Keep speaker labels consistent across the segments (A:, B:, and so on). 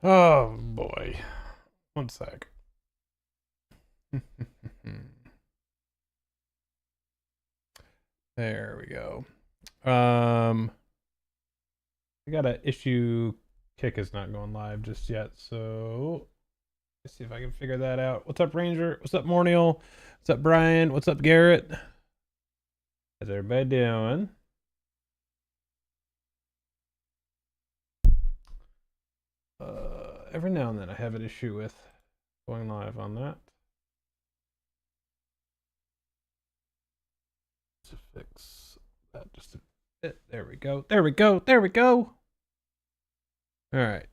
A: Oh boy. One sec. There we go. I got an issue. Kick is not going live just yet, so let's see if I can figure that out. What's up, Ranger? What's up, Mornial? What's up, Brian? What's up, Garrett? How's everybody doing? Every now and then I have an issue with going live on that. To fix that just a bit. There we go. There we go. There we go. All right.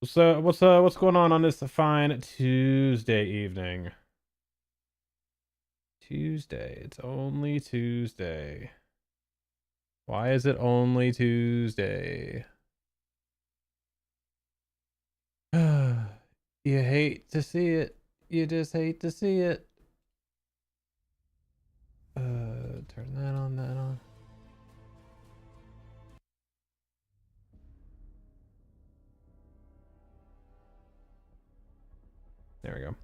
A: So what's going on this fine Tuesday evening? Tuesday. It's only Tuesday. Why is it only Tuesday? You hate to see it. You just hate to see it. Turn that on, that on. There we go.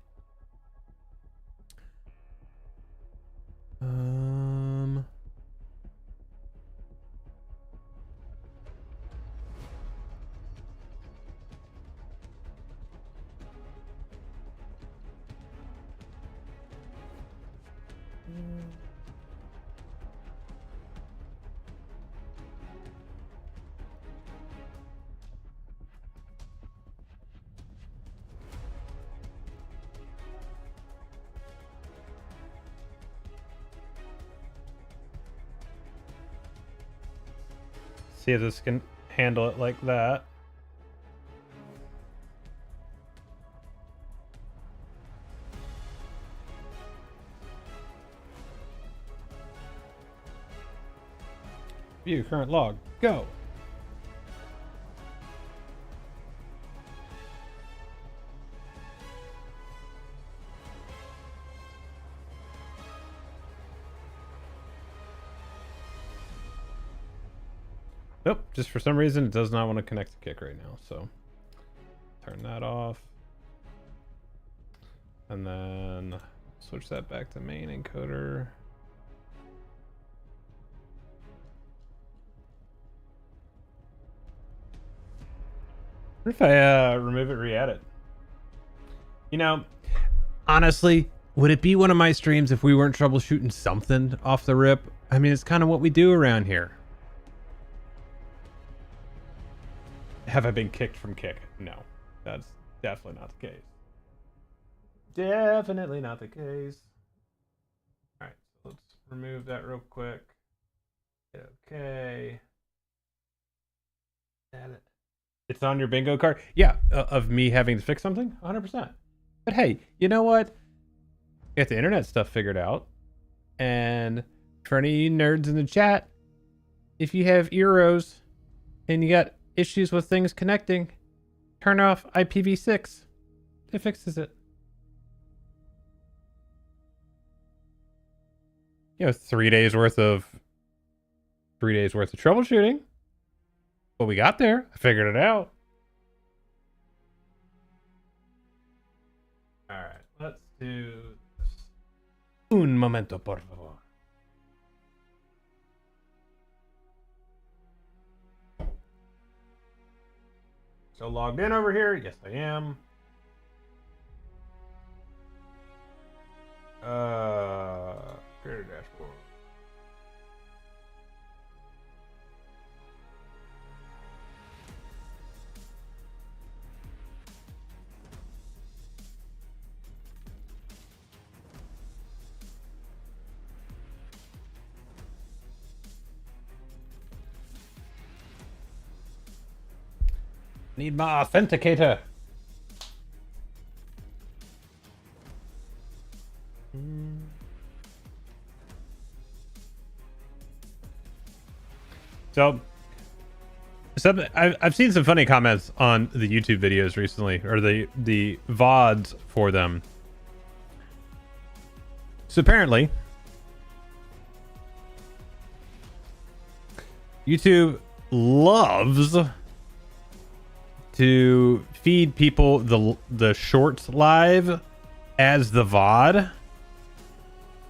A: See if this can handle it like that. View current log. Go. Nope, just for some reason it does not want to connect the kick right now, so turn that off. And then switch that back to main encoder. What if I remove it, re-add it? You know, honestly, would it be one of my streams if we weren't troubleshooting something off the rip? I mean, it's kind of what we do around here. Have I been kicked from kick? No, that's definitely not the case. Definitely not the case. All right, so let's remove that real quick. Okay. Add it. It's on your bingo card? Yeah, of me having to fix something? 100%. But hey, you know what? Get the internet stuff figured out. And for any nerds in the chat, if you have Eros and you got issues with things connecting, turn off IPv6. It fixes it. You know, 3 days worth of troubleshooting. But we got there. I figured it out. All right, let's do this. Un momento, por favor. So logged in over here. Yes, I am. Creator dashboard. Need my authenticator. So I've seen some funny comments on the YouTube videos recently, or the VODs for them. So apparently, YouTube loves to feed people the shorts live as the VOD.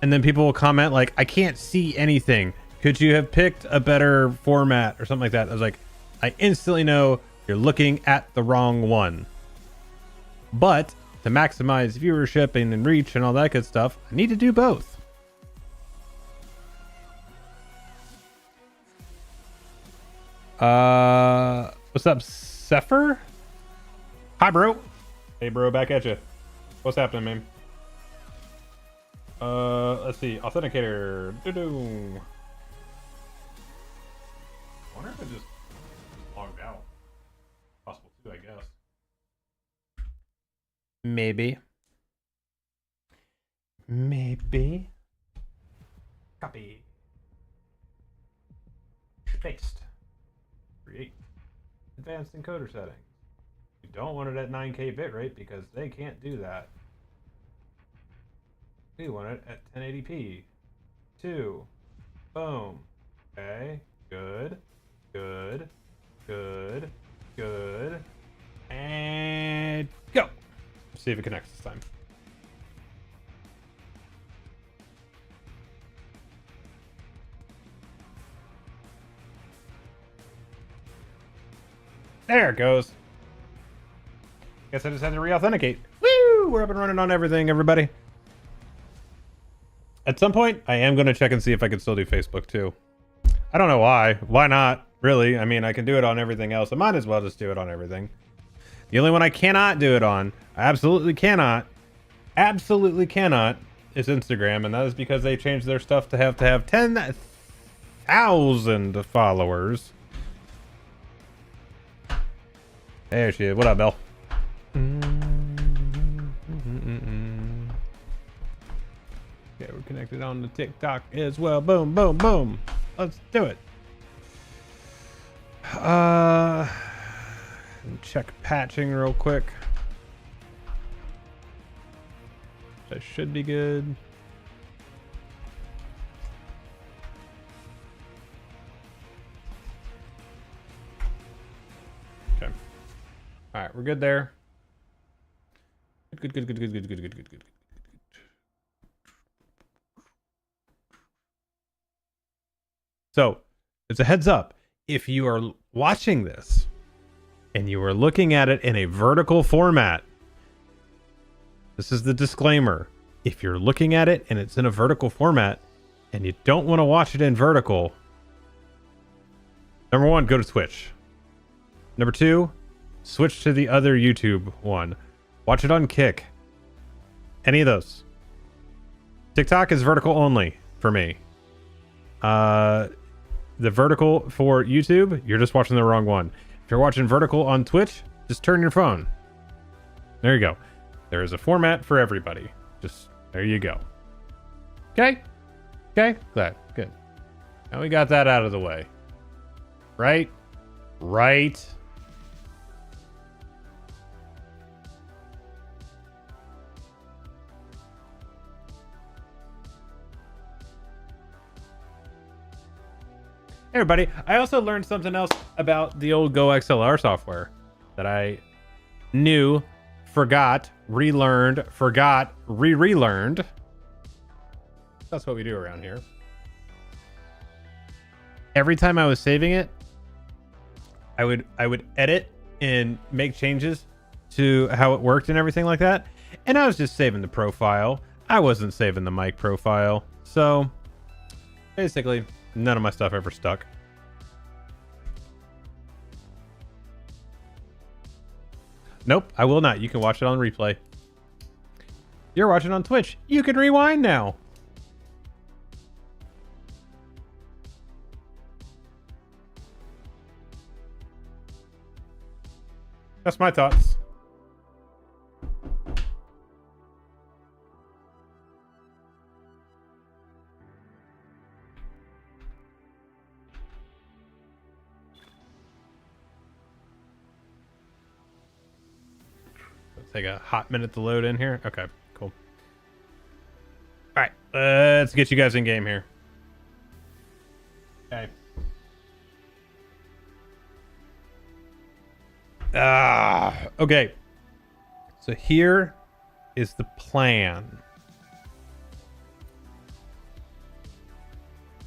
A: And then people will comment like, I can't see anything. Could you have picked a better format or something like that? I was like, I instantly know you're looking at the wrong one. But to maximize viewership and reach and all that good stuff, I need to do both. What's up, Sepher? Hi, bro. Hey, bro, back at you. What's happening, man? Let's see. Authenticator. Doo-doo. I wonder if it just logged out. Possible too, I guess. Maybe. Maybe. Copy. Paste. Create. Advanced encoder settings. You don't want it at 9K bitrate because they can't do that. We want it at 1080p. 2. Boom. Okay. Good. Good. Good. Good. And go. See if it connects this time. There it goes. Guess I just had to re-authenticate. Woo! We're up and running on everything, everybody. At some point, I am going to check and see if I can still do Facebook too. I don't know why. Why not? Really? I mean, I can do it on everything else. I might as well just do it on everything. The only one I cannot do it on, I absolutely cannot, is Instagram. And that is because they changed their stuff to have 10,000 followers. There she is. What up, Belle? Okay, we're connected on the TikTok as well. Boom, boom, boom. Let's do it. Check patching real quick. That should be good. Okay. All right, we're good there. Good. So, it's a heads up. If you are watching this and you are looking at it in a vertical format, this is the disclaimer. If you're looking at it and it's in a vertical format and you don't want to watch it in vertical, number one, go to Twitch. Number two, switch to the other YouTube one. Watch it on Kick. Any of those. TikTok is vertical only for me. The vertical for YouTube, you're just watching the wrong one. If you're watching vertical on Twitch, just turn your phone. There you go. There is a format for everybody. Just, there you go. Okay? Okay? Glad. Good. Now we got that out of the way. Right? Right? Hey everybody, I also learned something else about the old Go XLR software that I knew, forgot, relearned, forgot, relearned. That's what we do around here. Every time I was saving it, I would edit and make changes to how it worked and everything like that. And I was just saving the profile. I wasn't saving the mic profile. So basically, none of my stuff ever stuck. Nope, I will not. You can watch it on replay. You're watching on Twitch. You can rewind now. That's my thoughts. Take a hot minute to load in here. Okay, cool. All right, let's get you guys in game here. Okay. Okay. So here is the plan.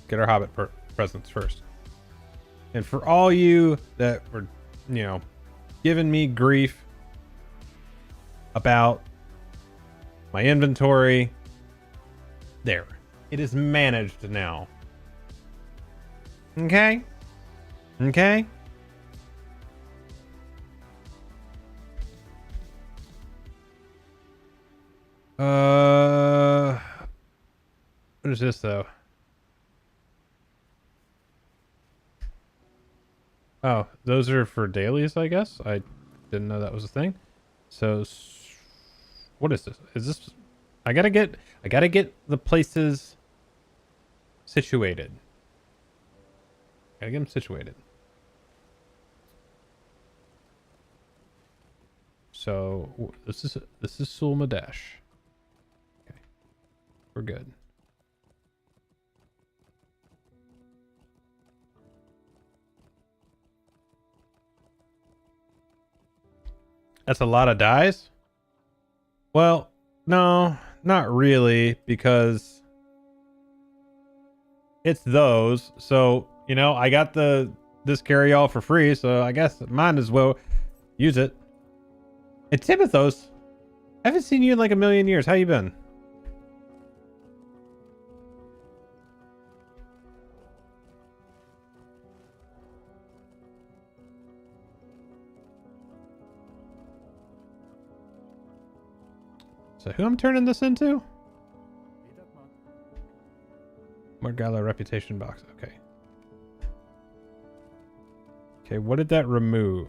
A: Get our Hobbit presents first. And for all you that were, you know, giving me grief about my inventory, there. It is managed now. Okay? Okay? What is this though? Oh, those are for dailies, I guess. I didn't know that was a thing. So, what is this? Is this? I gotta get the places situated. Gotta get them situated. So this is Sulmadesh. Okay, we're good. That's a lot of dies? Well, no, not really, because it's those. So, you know, I got this carry-all for free, so I guess might as well use it. It's Timothos. I haven't seen you in like a million years. How you been? So who I'm turning this into? Morgalla reputation box. Okay. Okay, what did that remove?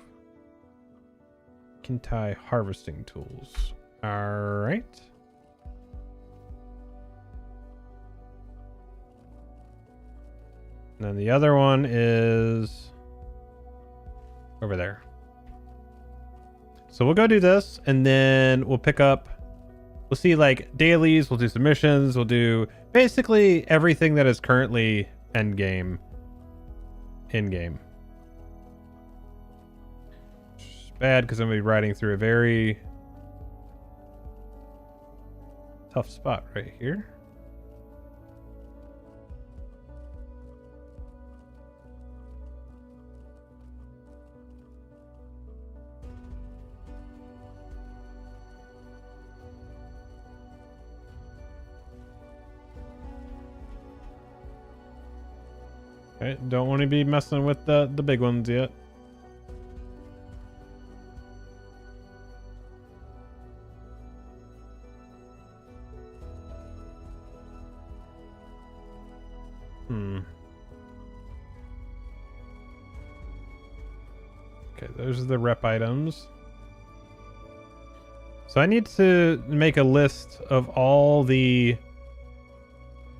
A: Kintai harvesting tools. Alright. And then the other one is over there. So we'll go do this, and then we'll pick up. We'll see like dailies, we'll do some missions, we'll do basically everything that is currently in-game. It's bad because I'm going to be riding through a very tough spot right here. Okay, don't want to be messing with the big ones yet. Okay, those are the rep items. So I need to make a list of all the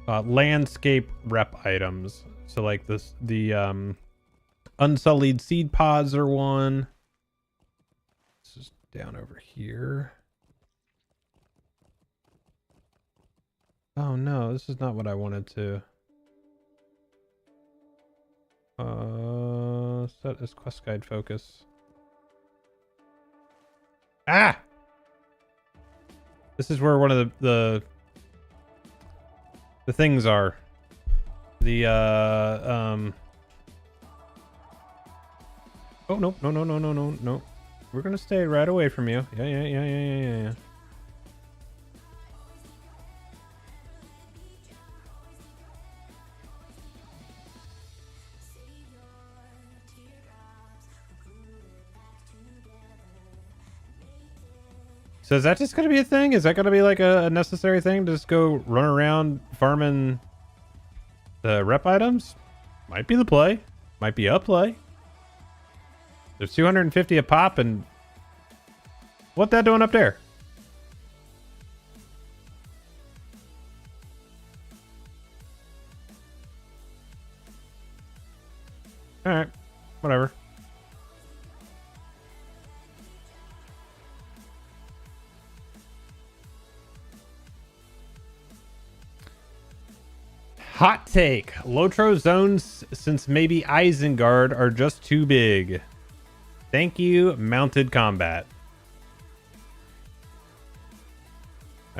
A: landscape rep items. So like the unsullied seed pods are one. This is down over here. Oh no, this is not what I wanted to. Set as quest guide focus. Ah! This is where one of the things are. The oh no. We're gonna stay right away from you. Yeah. So is that just gonna be a thing? Is that gonna be like a necessary thing to just go run around farming the rep items? Might be the play. Might be a play. There's 250 a pop, and what that doing up there? Alright. Whatever. Hot take. Lotro zones since maybe Isengard are just too big. Thank you, Mounted Combat.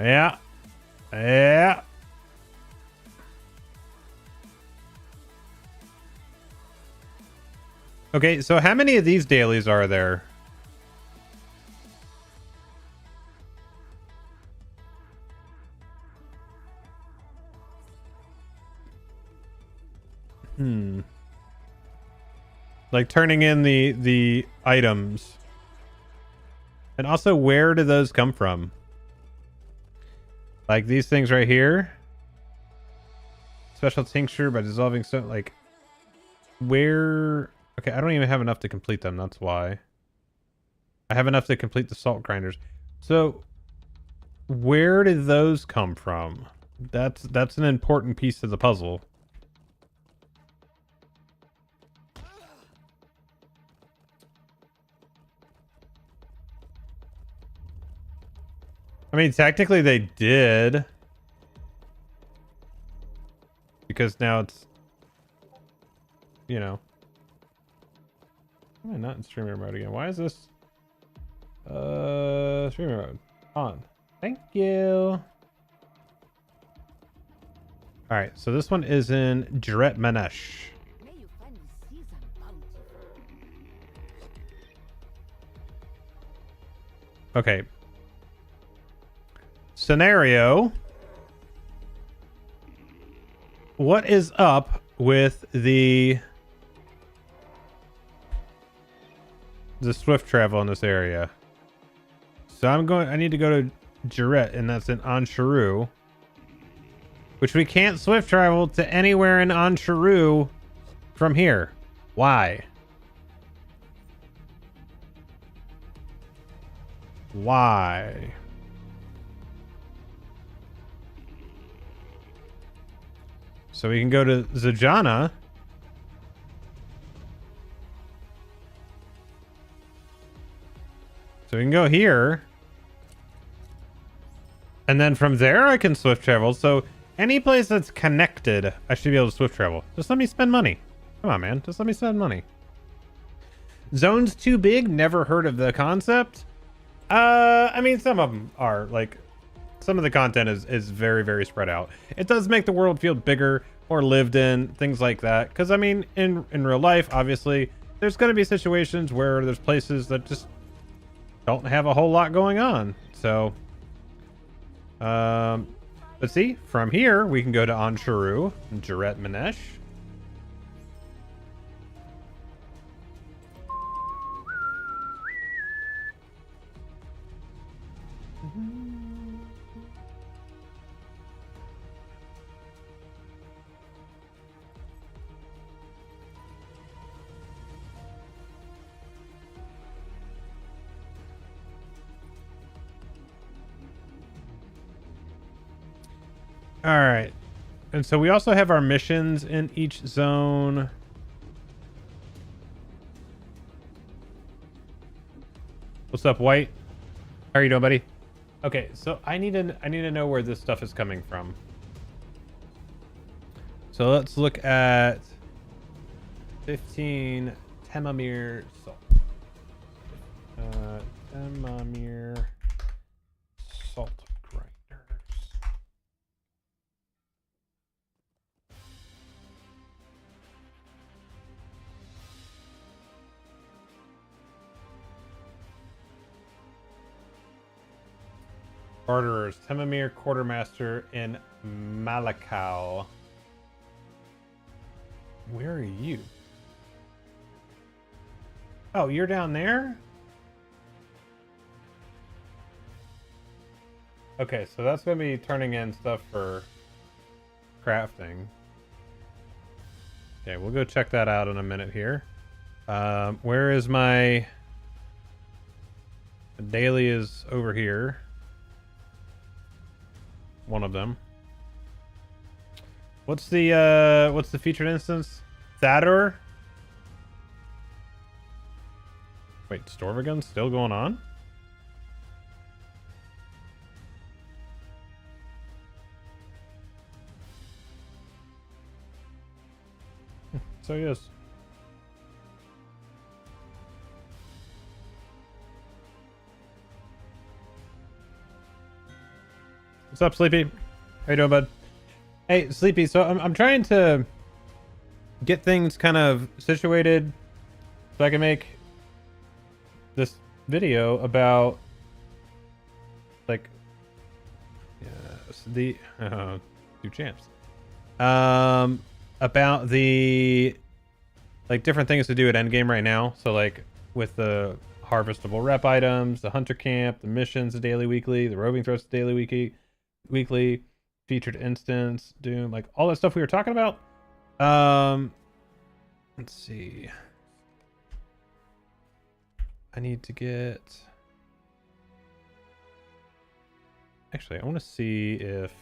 A: Yeah. Yeah. Okay, so how many of these dailies are there? Like turning in the items. And also, where do those come from? Like these things right here. Special tincture by dissolving so like where. Okay, I don't even have enough to complete them. That's why. I have enough to complete the salt grinders. So where did those come from? That's an important piece of the puzzle. I mean, technically they did. Because now it's, you know. Why am I not in streamer mode again? Why is this? Streamer mode. On. Thank you. Alright, so this one is in Juret Manesh. Okay. Scenario. What is up with the swift travel in this area? So I need to go to Juret, and that's in Ansharu. Which we can't swift travel to anywhere in Ansharu from here. Why? Why? So we can go to Zajana. So we can go here. And then from there I can swift travel. So any place that's connected, I should be able to swift travel. Just let me spend money. Come on, man. Just let me spend money. Zones too big? Never heard of the concept. I mean, some of them are. Like, some of the content is very, very spread out. It does make the world feel bigger, more lived in, things like that. Because, I mean, in real life, obviously, there's going to be situations where there's places that just don't have a whole lot going on. So, let's see. From here, we can go to Ansharu, Juret Manesh. All right. And so we also have our missions in each zone. What's up, White? How are you doing, buddy? Okay, so I need to know where this stuff is coming from. So let's look at 15 Temamir salt. Temamir salt grinders. Barterers, Temamir Quartermaster in Malakau. Where are you? Oh, you're down there? Okay, so that's going to be turning in stuff for crafting. Okay, we'll go check that out in a minute here. Where is my... The daily is over here. One of them. What's the featured instance? Thador? Wait, Storvagun's still going on? So yes. What's up, Sleepy? How you doing, bud? Hey, Sleepy. So I'm trying to get things kind of situated so I can make this video about like the two champs. About the like different things to do at endgame right now. So like with the harvestable rep items, the hunter camp, the missions, the daily, weekly, the roving threats, daily, weekly, featured instance, doom, like all that stuff we were talking about. Let's see. I need to get. Actually, I want to see if.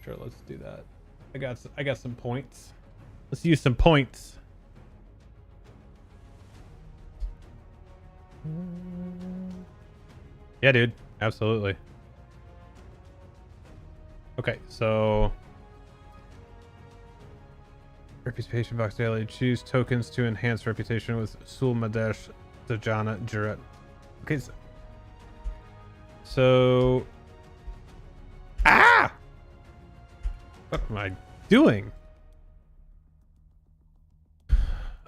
A: Sure, let's do that. I got some points. Let's use some points. Yeah, dude. Absolutely. Okay, so reputation box daily. Choose tokens to enhance reputation with Sulmadesh, Dajana, Juret. Okay, so ah! What am I doing?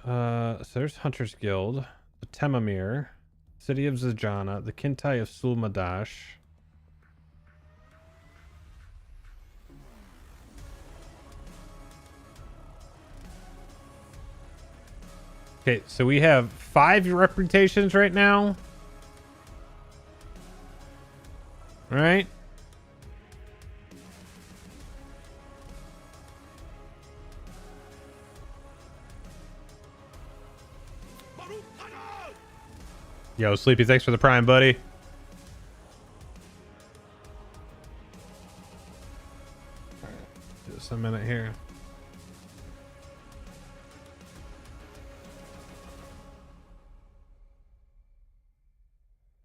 A: So there's Hunter's Guild, the Temamir, City of Zajana, the Kintai of Sulmadash. Okay, so we have 5 reputations right now. Right? Yo, Sleepy, thanks for the prime, buddy. Just a minute here.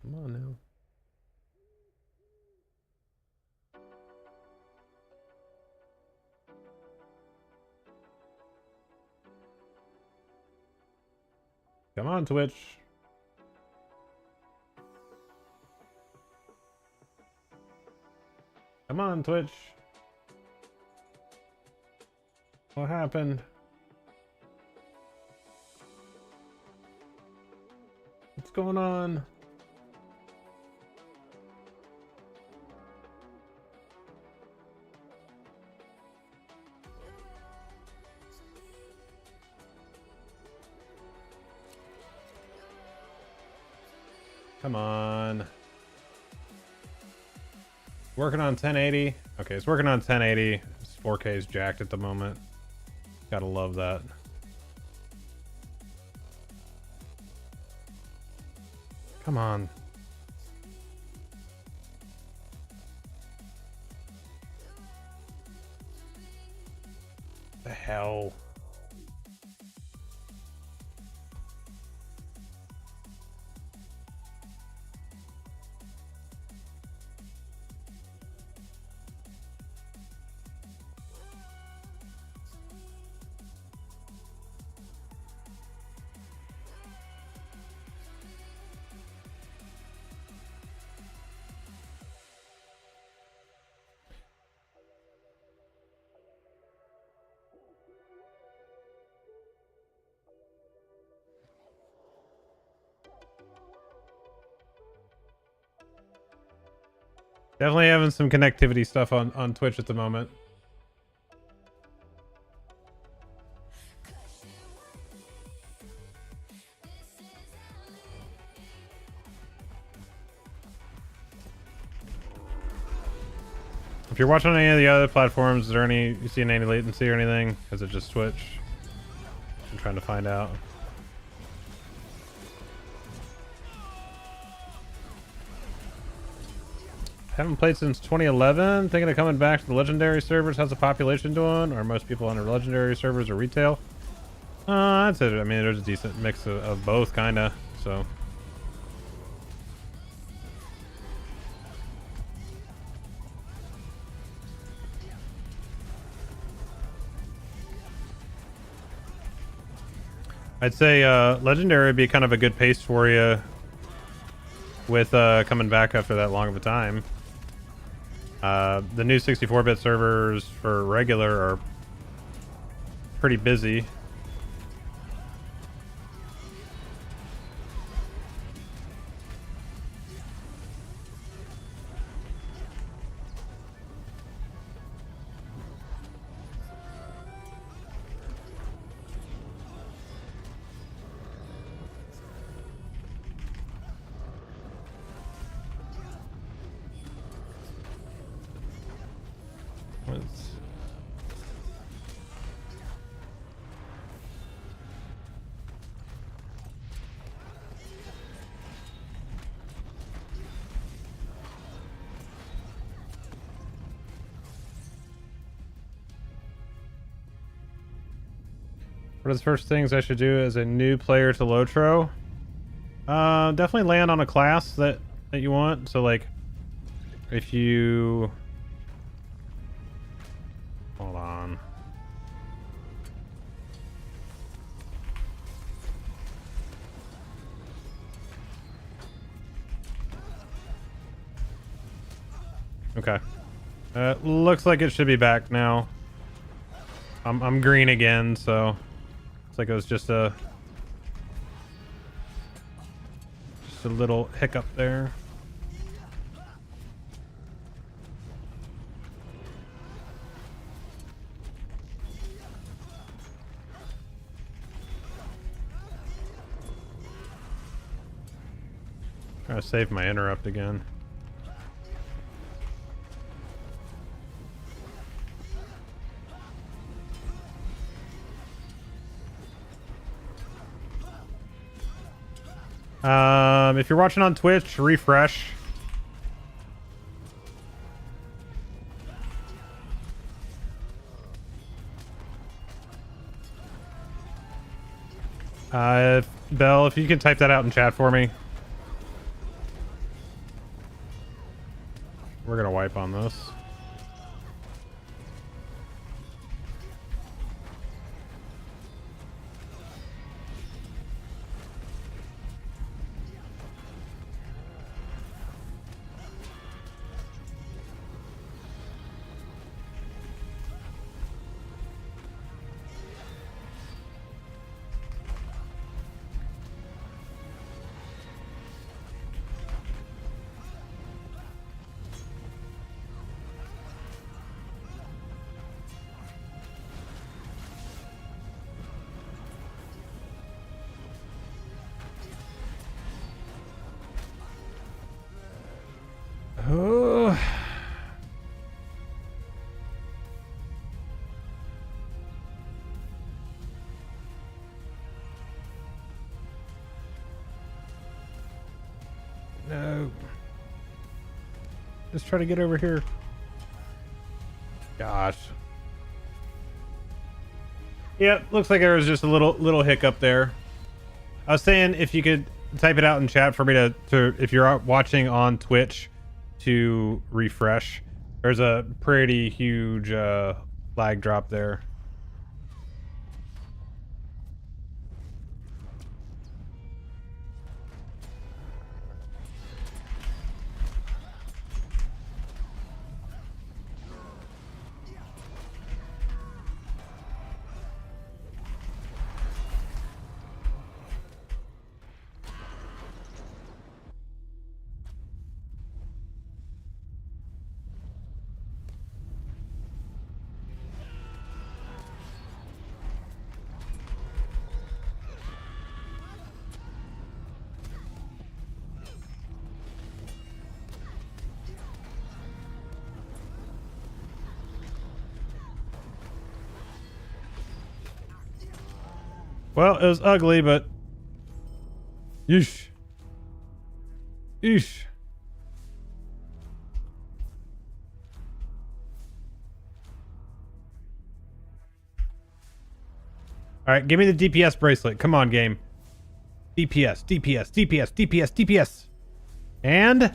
A: Come on now. Come on, Twitch. Come on, Twitch. What happened? What's going on? Come on. Working on 1080. Okay, it's working on 1080. It's 4K is jacked at the moment. Gotta love that. Come on. The hell? Definitely having some connectivity stuff on Twitch at the moment. If you're watching any of the other platforms, is there any, you seeing any latency or anything? Is it just Twitch? I'm trying to find out. Haven't played since 2011. Thinking of coming back to the legendary servers. How's the population doing? Are most people on the legendary servers or retail? That's it. I mean, there's a decent mix of both, kind of. So I'd say Legendary would be kind of a good pace for you with coming back after that long of a time. The new 64-bit servers for regular are pretty busy. What are the first things I should do as a new player to LOTRO? Definitely land on a class that you want. So like, if you hold on. Okay. Looks like it should be back now. I'm green again, so it's like it was just a little hiccup there. Trying to save my interrupt again. If you're watching on Twitch, refresh. Belle, if you can type that out in chat for me. We're gonna wipe on this. Oh. No. Just try to get over here. Gosh. Yep, looks like there was just a little hiccup there. I was saying if you could type it out in chat for me to if you're watching on Twitch, to refresh. There's a pretty huge lag drop there. Well, it was ugly, but yeesh. Yeesh. All right, give me the DPS bracelet. Come on, game. DPS, DPS, DPS, DPS, DPS. And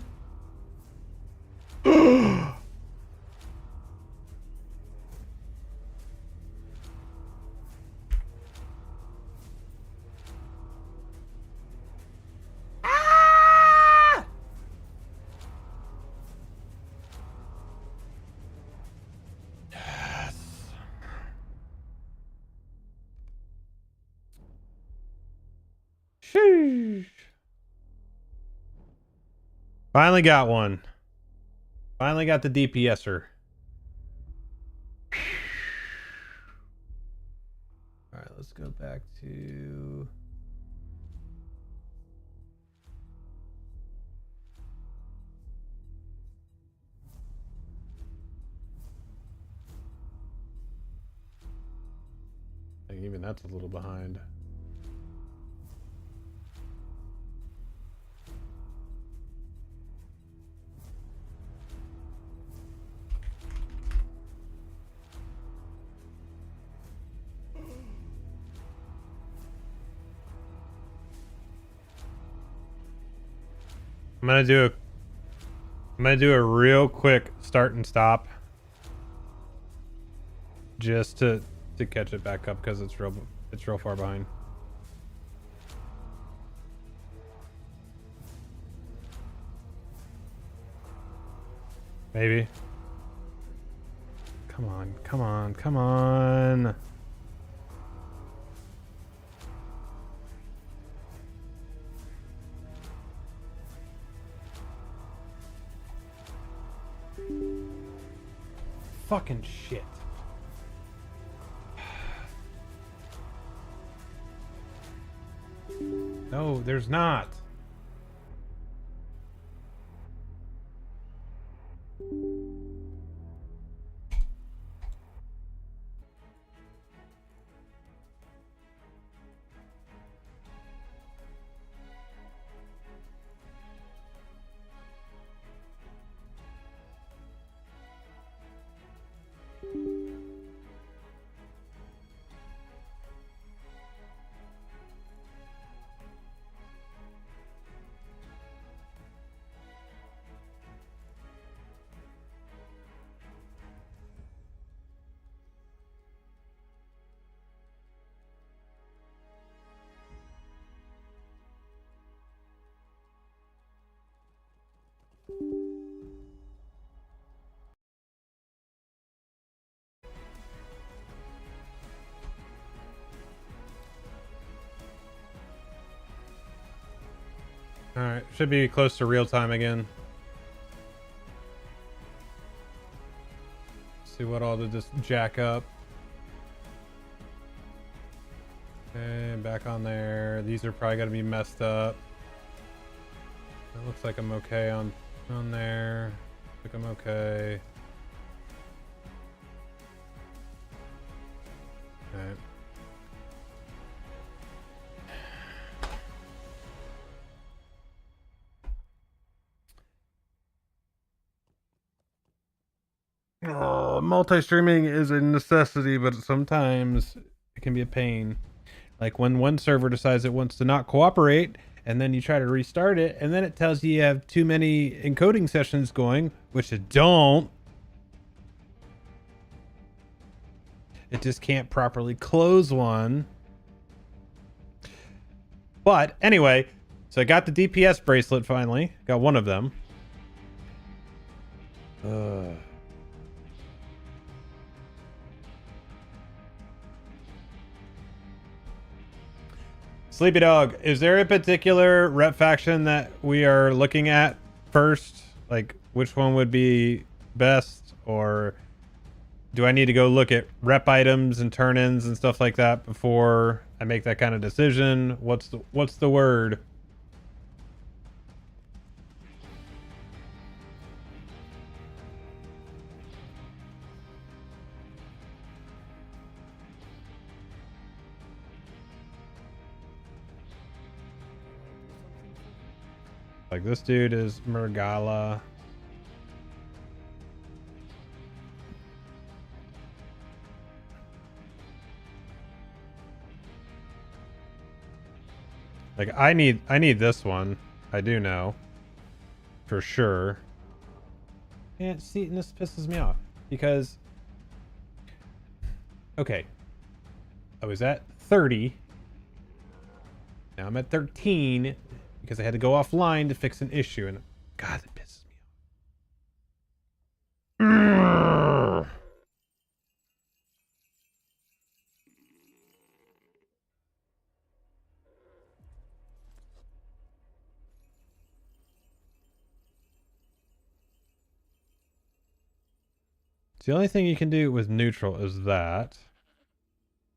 A: Finally got one. Finally got the DPSer. All right, let's go back to... I think even that's a little behind. I'm gonna do a real quick start and stop just to catch it back up because it's real far behind. Maybe. Come on, come on, come on. Fucking shit. No, there's not. Alright, should be close to real time again. See what all did this jack up. Okay, back on there. These are probably gonna be messed up. It looks like I'm okay on there. I think I'm okay. Alright. Multi-streaming is a necessity, but sometimes it can be a pain. Like when one server decides it wants to not cooperate, and then you try to restart it, and then it tells you have too many encoding sessions going, which it don't. It just can't properly close one. But anyway, so I got the DPS bracelet finally. Got one of them. Sleepy Dog, is there a particular rep faction that we are looking at first? Like, which one would be best? Or do I need to go look at rep items and turn-ins and stuff like that before I make that kind of decision? What's the word? Like, this dude is Murgala. Like, I need this one. I do know. For sure. And see, and this pisses me off. Because... Okay. I was at 30. Now I'm at 13. Because I had to go offline to fix an issue. And God, it pisses me off. So the only thing you can do with neutral is that.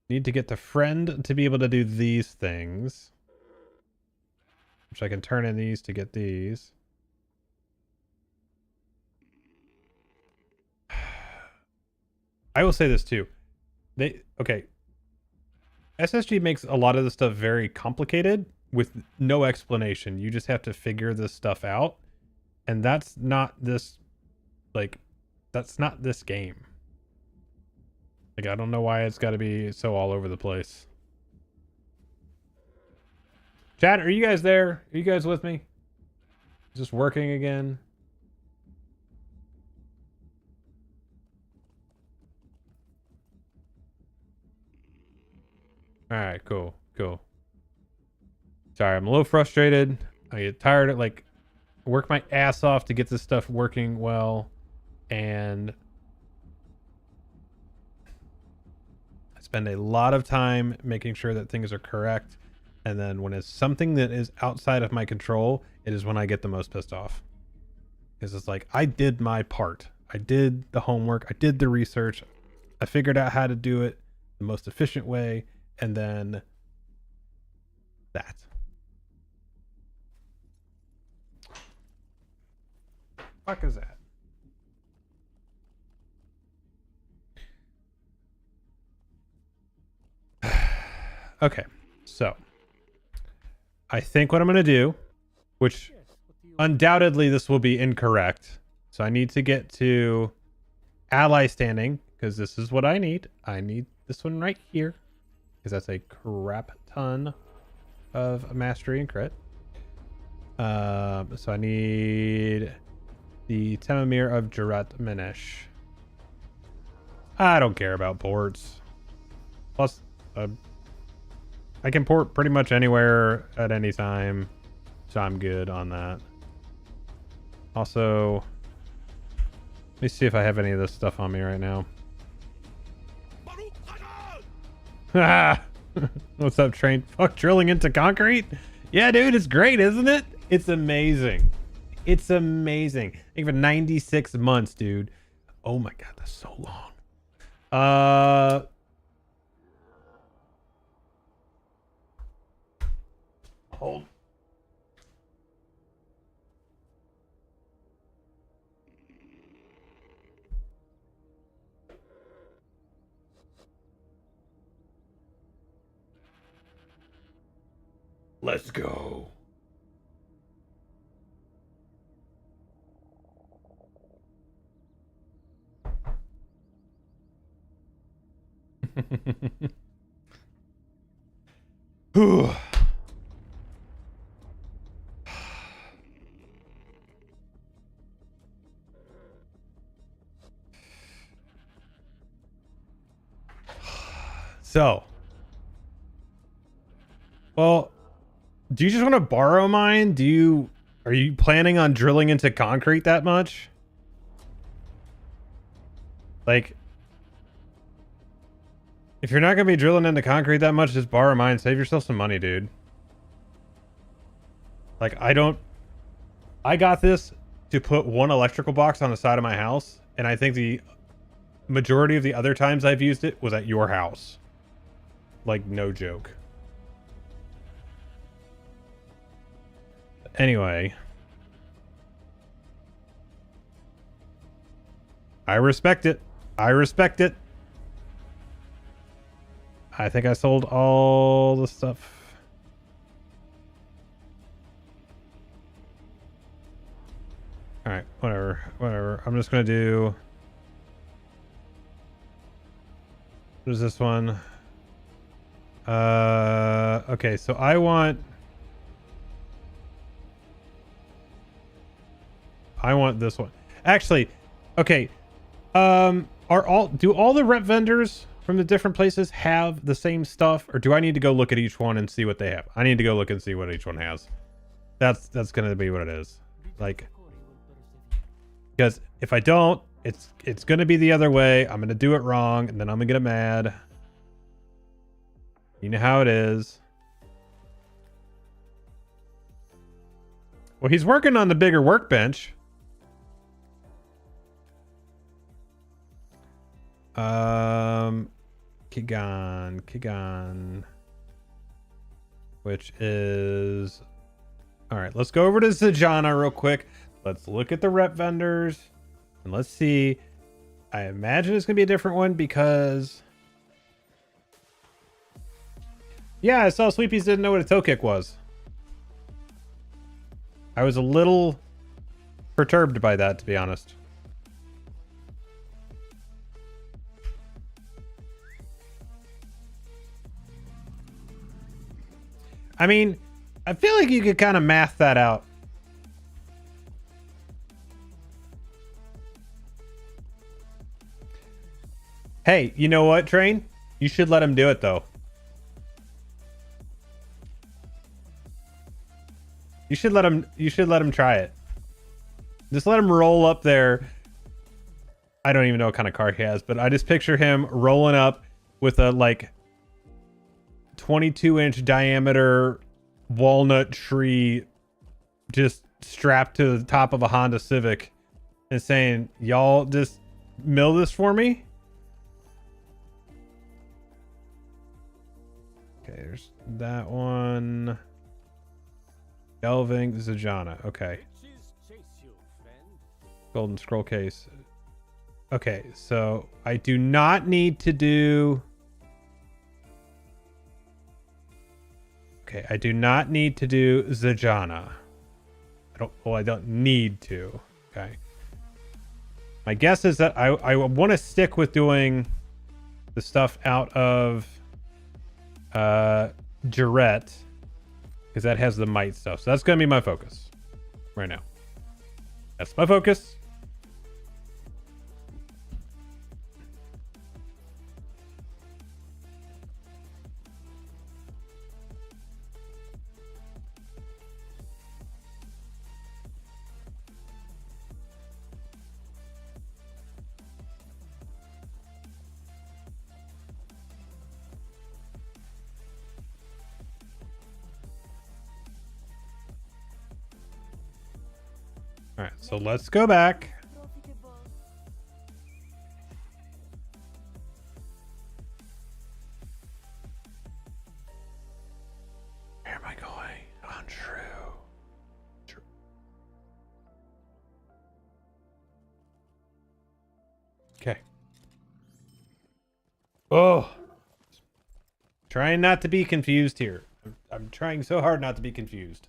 A: Need to get the friend to be able to do these things. Which I can turn in these to get these. I will say this too. Okay. SSG makes a lot of the stuff very complicated with no explanation. You just have to figure this stuff out. And that's not this, like, that's not this game. Like, I don't know why it's got to be so all over the place. Chat, are you guys there? Are you guys with me? Is this working again? All right, cool. Sorry, I'm a little frustrated. I get tired of, like, work my ass off to get this stuff working well, and I spend a lot of time making sure that things are correct, and then when it's something that is outside of my control, it is when I get the most pissed off. Because it's like, I did my part. I did the homework. I did the research. I figured out how to do it the most efficient way, and then that. Fuck is that? Okay, so I think what I'm going to do, which undoubtedly this will be incorrect. So I need to get to ally standing because this is what I need. I need this one right here because that's a crap ton of mastery and crit. So I need the Temamir of Jurat Minesh. I don't care about ports. Plus, I can port pretty much anywhere at any time, so I'm good on that. Also, let me see if I have any of this stuff on me right now. What's up, train? Fuck, drilling into concrete? Yeah, dude, it's great, isn't it? It's amazing. It's amazing. Even 96 months, dude. Oh my god, that's so long. Hold. Let's go. Whew. So, well, do you just want to borrow mine? Are you planning on drilling into concrete that much? Like, if you're not going to be drilling into concrete that much, just borrow mine. Save yourself some money, dude. Like, I got this to put one electrical box on the side of my house, and I think the majority of the other times I've used it was at your house. Like, no joke. Anyway. I respect it. I respect it. I think I sold all the stuff. Alright, whatever. I'm just gonna do... What is this one? Okay, so I want this one. Actually, okay. Do all the rep vendors from the different places have the same stuff, or do I need to go look at each one and see what they have? I need to go look and see what each one has. That's gonna be what it is. Like, because if I don't, it's gonna be the other way. I'm gonna do it wrong, and then I'm gonna get mad. You know how it is. Well, he's working on the bigger workbench. Kigan. Which is... Alright, let's go over to Zajana real quick. Let's look at the rep vendors. And let's see. I imagine it's going to be a different one because... Yeah, I saw Sweepies didn't know what a toe kick was. I was a little perturbed by that, to be honest. I mean, I feel like you could kind of math that out. Hey, you know what, Train? You should let him do it, though. You should let him try it. Just let him roll up there. I don't even know what kind of car he has, but I just picture him rolling up with a like 22-inch diameter walnut tree just strapped to the top of a Honda Civic and saying, "Y'all just mill this for me." Okay, there's that one. Delving Zajana. Okay. Golden scroll case. Okay, so I do not need to do... Okay, I do not need to do Zajana. I don't need to. Okay. My guess is that I want to stick with doing the stuff out of Jarrett, because that has the might stuff. So that's going to be my focus right now. That's my focus. All right, so let's go back. Where am I going? Untrue. Okay. Oh. Trying not to be confused here. I'm trying so hard not to be confused.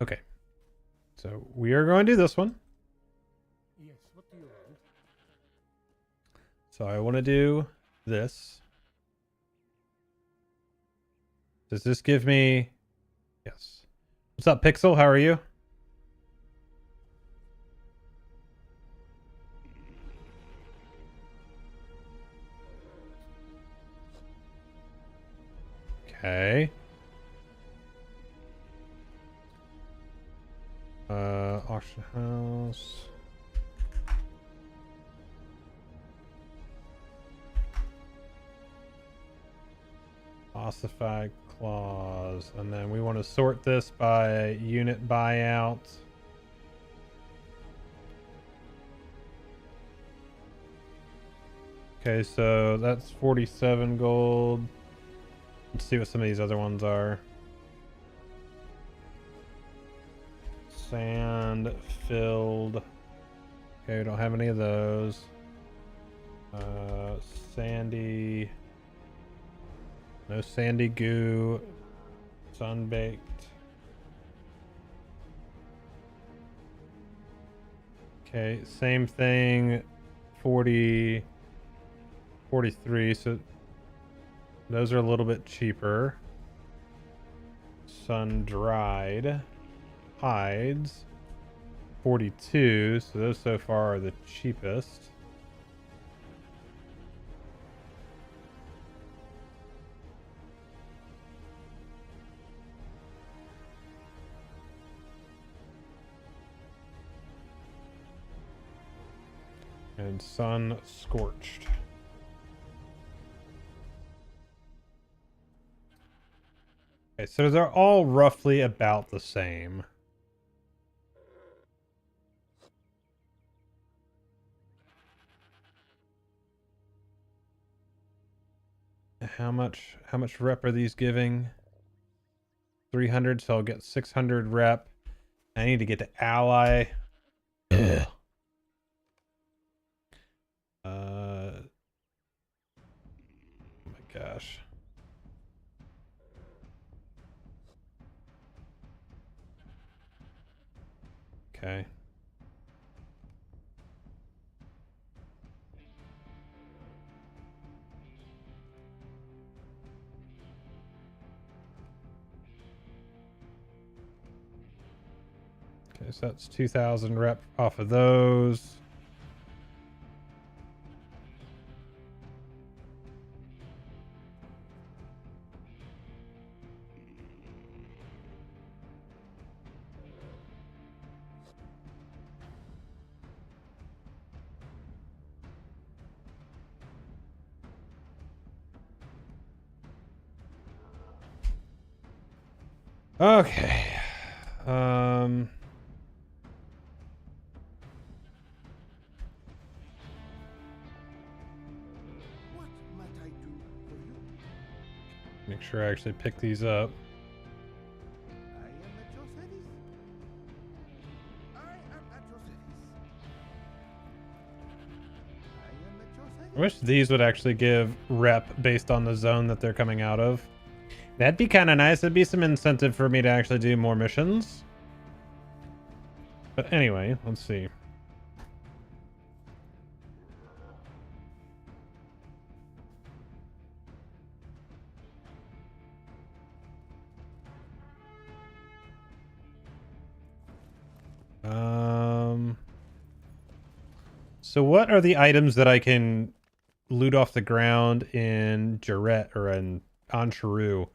A: Okay. So we are going to do this one.
B: Yes, what do you want?
A: So I want to do this. Does this give me... Yes. What's up, Pixel? How are you? Okay. Auction house. Ossified clause. And then we want to sort this by unit buyout. Okay, so that's 47 gold. Let's see what some of these other ones are. Sand filled. Okay, we don't have any of those. Sandy. No sandy goo. Sunbaked. Okay, same thing. 40, 43. So those are a little bit cheaper. Sun dried. Hides. 42. So those so far are the cheapest. And sun scorched. Okay, so they're all roughly about the same. How much rep are these giving? 300, so I'll get 600 rep. I need to get to ally. Ugh. Oh my gosh. Okay. Okay, so that's 2,000 rep off of those. Okay.
B: What might I do for you?
A: Make sure I actually pick these up.
B: I am at your service. I am at your service. I am at your service.
A: I wish these would actually give rep based on the zone that they're coming out of. That'd be kind of nice. It'd be some incentive for me to actually do more missions. But anyway, let's see. So what are the items that I can loot off the ground in Jarret or in Ancharu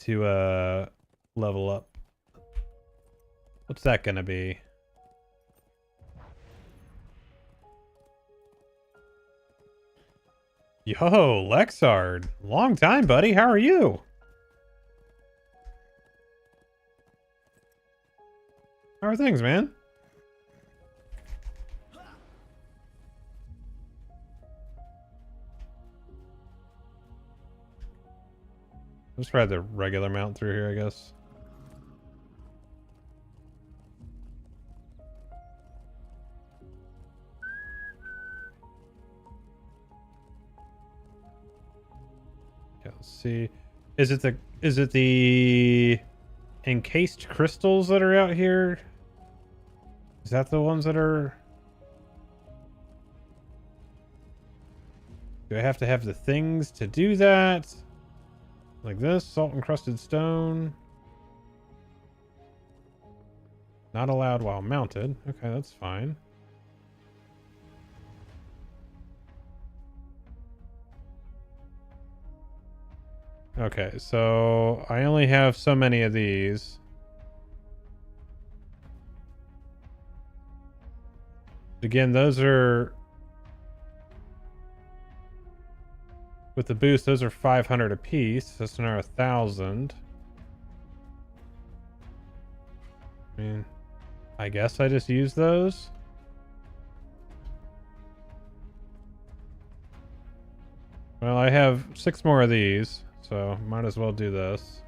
A: to level up? What's that gonna be? Yo, Lexard. Long time, buddy. How are you? How are things, man? Let's ride the regular mount through here, I guess. Okay, let's see. Is it the encased crystals that are out here? Is that the ones that are... Do I have to have the things to do that? Like this, salt encrusted stone. Not allowed while mounted. Okay, that's fine. Okay, so I only have so many of these. Again, those are... With the boost, those are 500 a piece. That's another 1,000. I mean, I guess I just use those. Well, I have 6 more of these, so might as well do this.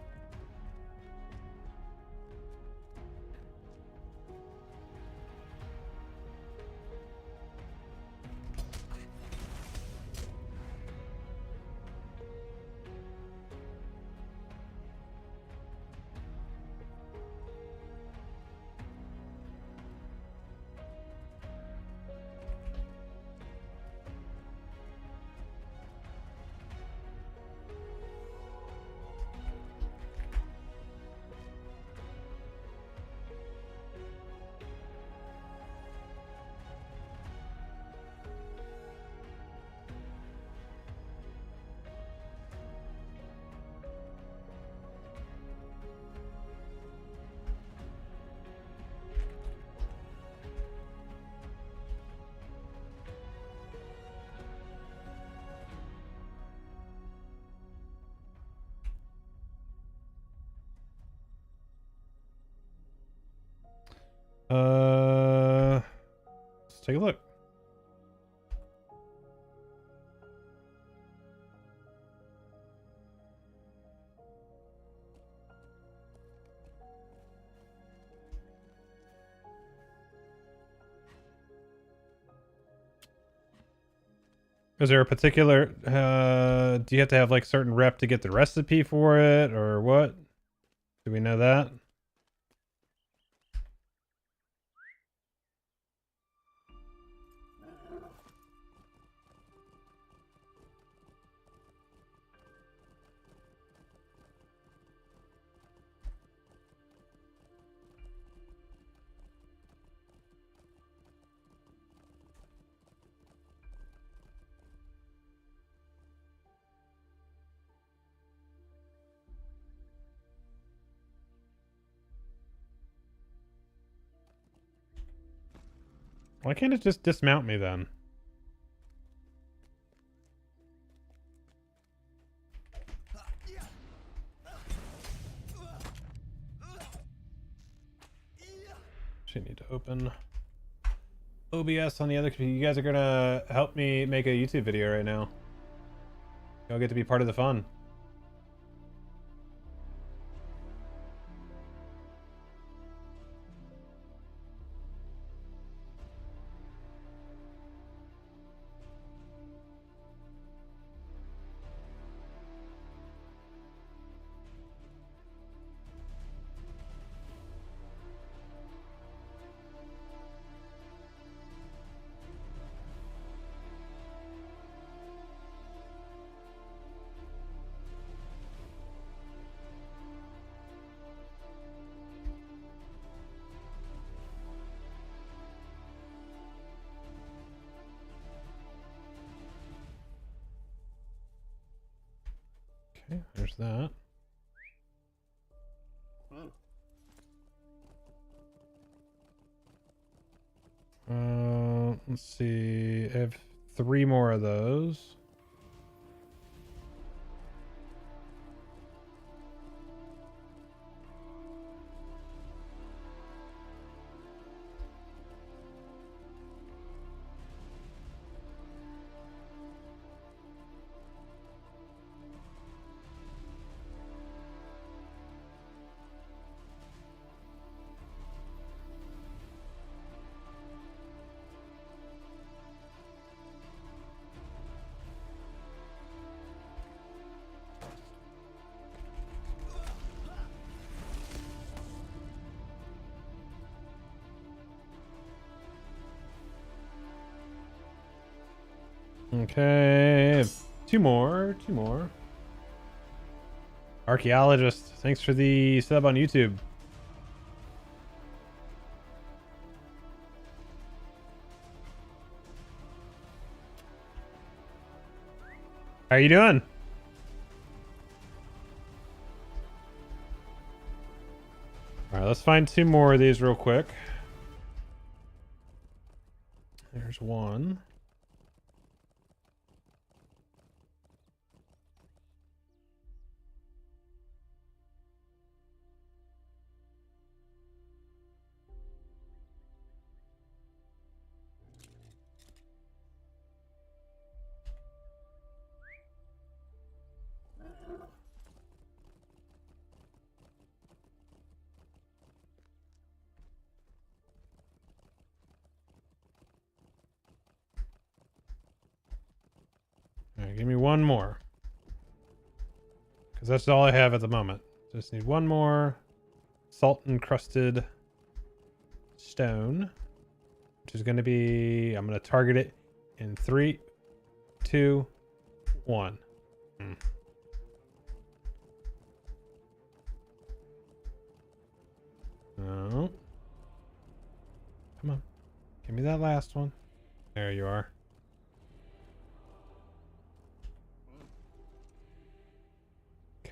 A: Let's take a look. Is there a particular, do you have to have like certain rep to get the recipe for it or what? Do we know that? Why can't it just dismount me then? Should need to open OBS on the other computer. You guys are gonna help me make a YouTube video right now. Y'all get to be part of the fun. Okay, there's that. Let's see. I have 3 more of those. Okay, 2 more, 2 more. Archaeologist, thanks for the sub on YouTube. How are you doing? All right, let's find 2 more of these real quick. There's 1. All right, give me 1 more. Because that's all I have at the moment. Just need 1 more salt encrusted stone, which is going to be, I'm going to target it in 3, 2, 1. No. Come on. Give me that last one. There you are.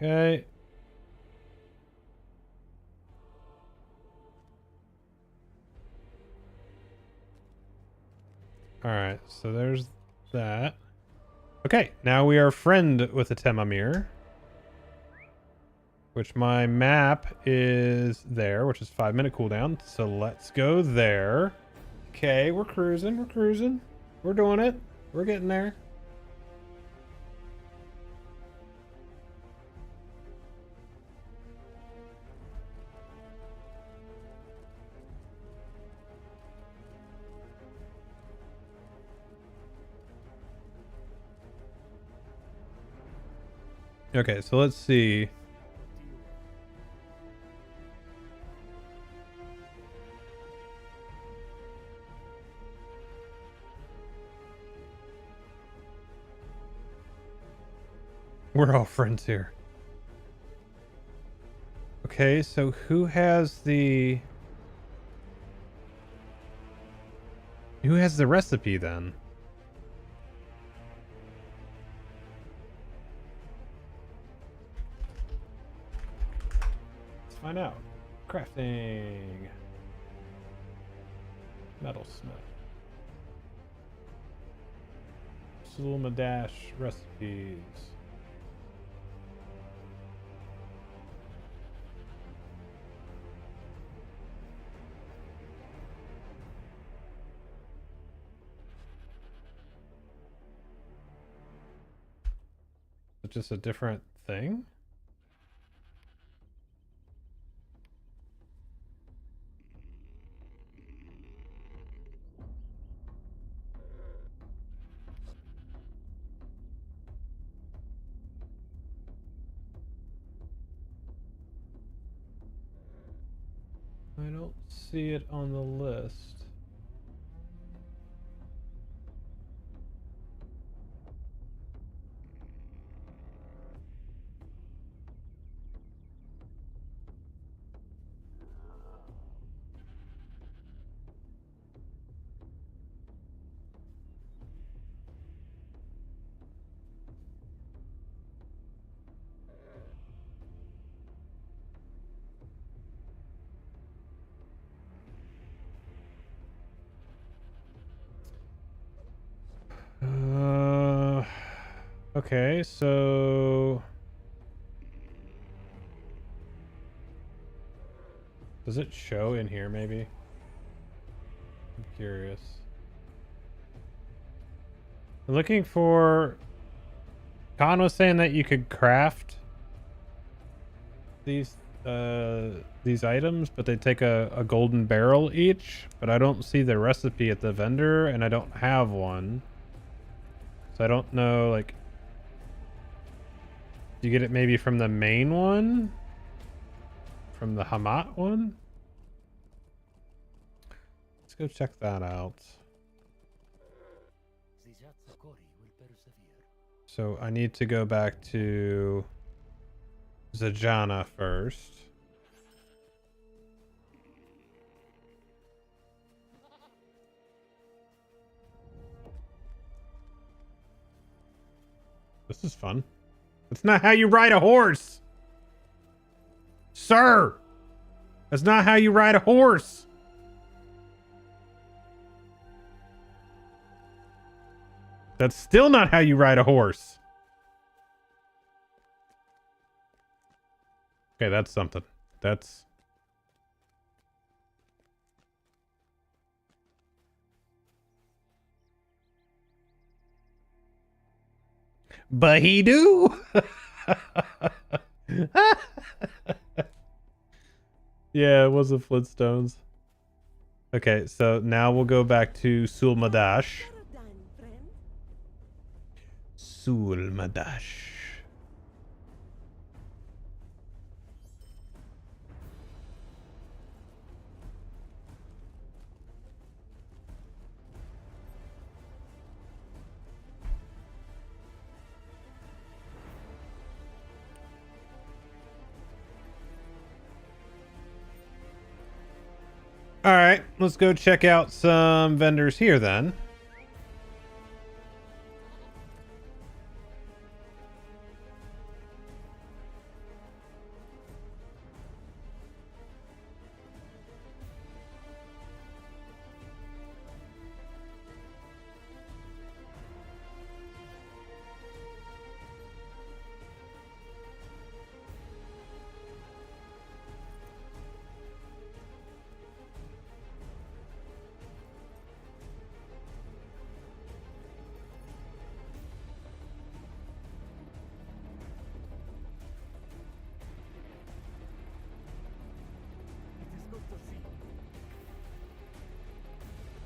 A: Okay. All right, so there's that. Okay, now we are friend with the Temamir. which my map is there, which is 5-minute cooldown. So let's go there. Okay, we're cruising. We're cruising. We're doing it. We're getting there. Okay, so let's see. We're all friends here. Okay, so who has the recipe then? Let's find out. Crafting. Metalsmith. Sulma Dash recipes. It's just a different thing? I don't see it on the list. Okay, so does it show in here maybe? I'm curious. I'm looking for... Khan was saying that you could craft these items, but they take a golden barrel each, but I don't see the recipe at the vendor and I don't have one. So I don't know, like, do you get it maybe from the main one? From the Hamat one? Let's go check that out. So I need to go back to Zajana first. This is fun. That's not how you ride a horse! Sir! That's not how you ride a horse! That's still not how you ride a horse. Okay, that's something. That's... But he do! Yeah, it was the Flintstones. Okay, so now we'll go back to Sulmadash. Sulmadash. All right, let's go check out some vendors here then.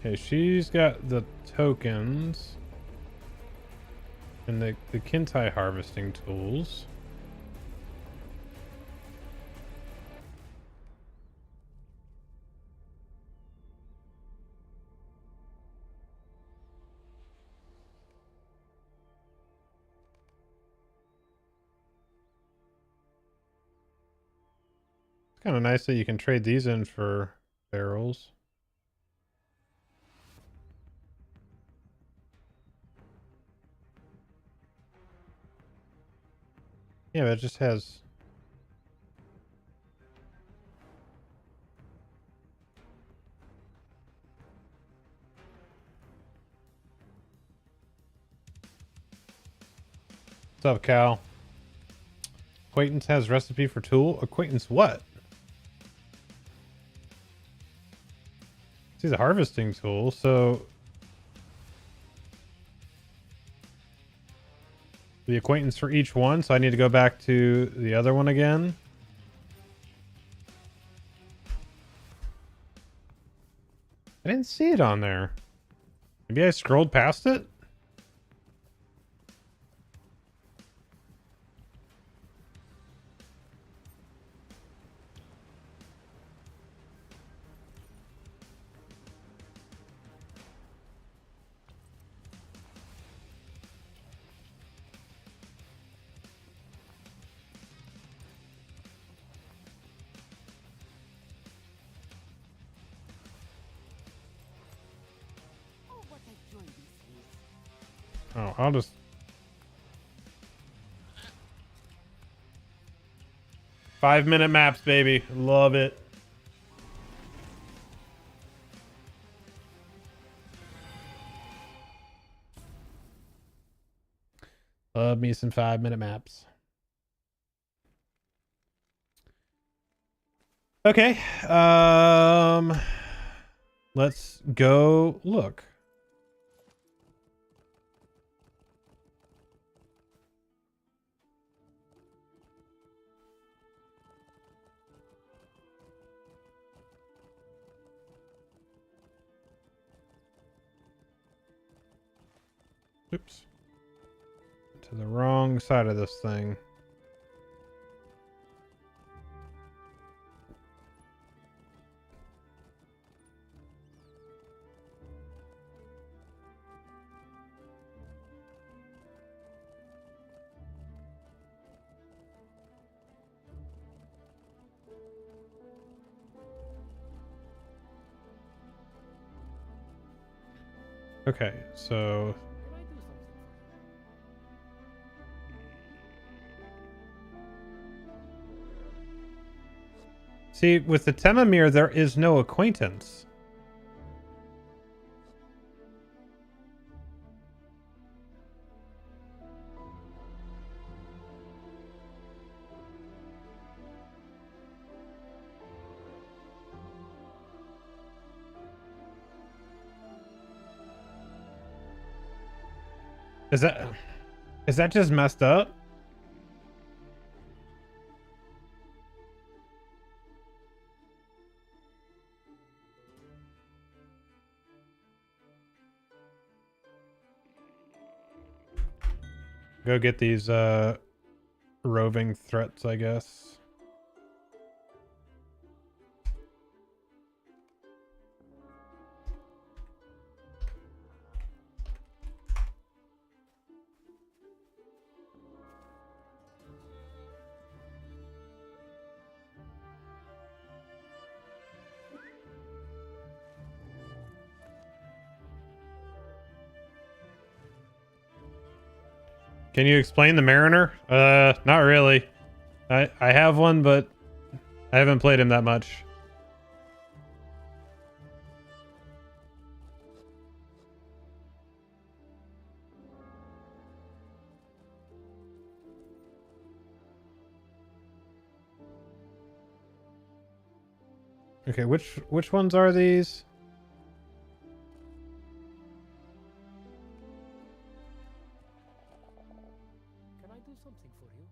A: Okay, she's got the tokens and the Kintai harvesting tools. It's kind of nice that you can trade these in for barrels. Yeah, but it just has... What's up, Cal? Acquaintance has recipe for tool. Acquaintance what? See the harvesting tool, so... The acquaintance for each one, so I need to go back to the other one again. I didn't see it on there. Maybe I scrolled past it? Oh, I'll just... 5-minute maps, baby. Love it. Love me some 5-minute maps. Okay. Let's go look. Oops. To the wrong side of this thing. Okay, so see, with the Temamir, there is no acquaintance. Is that just messed up? Go get these roving threats, I guess. Can you explain the Mariner? Not really. I have one, but I haven't played him that much. Okay, which ones are these?
C: Can I do something for you?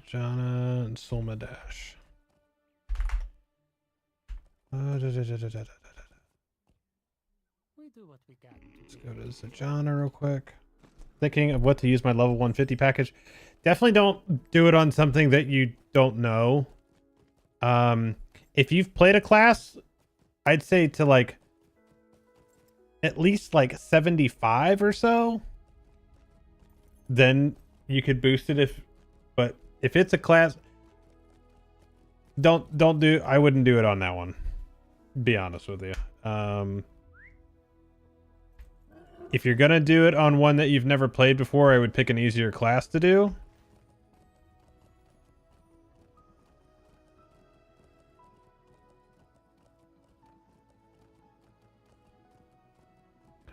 A: Jana and Solmadash.
C: We do what we can.
A: Let's go to Sajana real quick. Thinking of what to use my level 150 package. Definitely don't do it on something that you don't know. If you've played a class, I'd say to like at least like 75 or so. Then you could boost it but if it's a class, don't do, I wouldn't do it on that one. Be honest with you. If you're gonna do it on one that you've never played before, I would pick an easier class to do.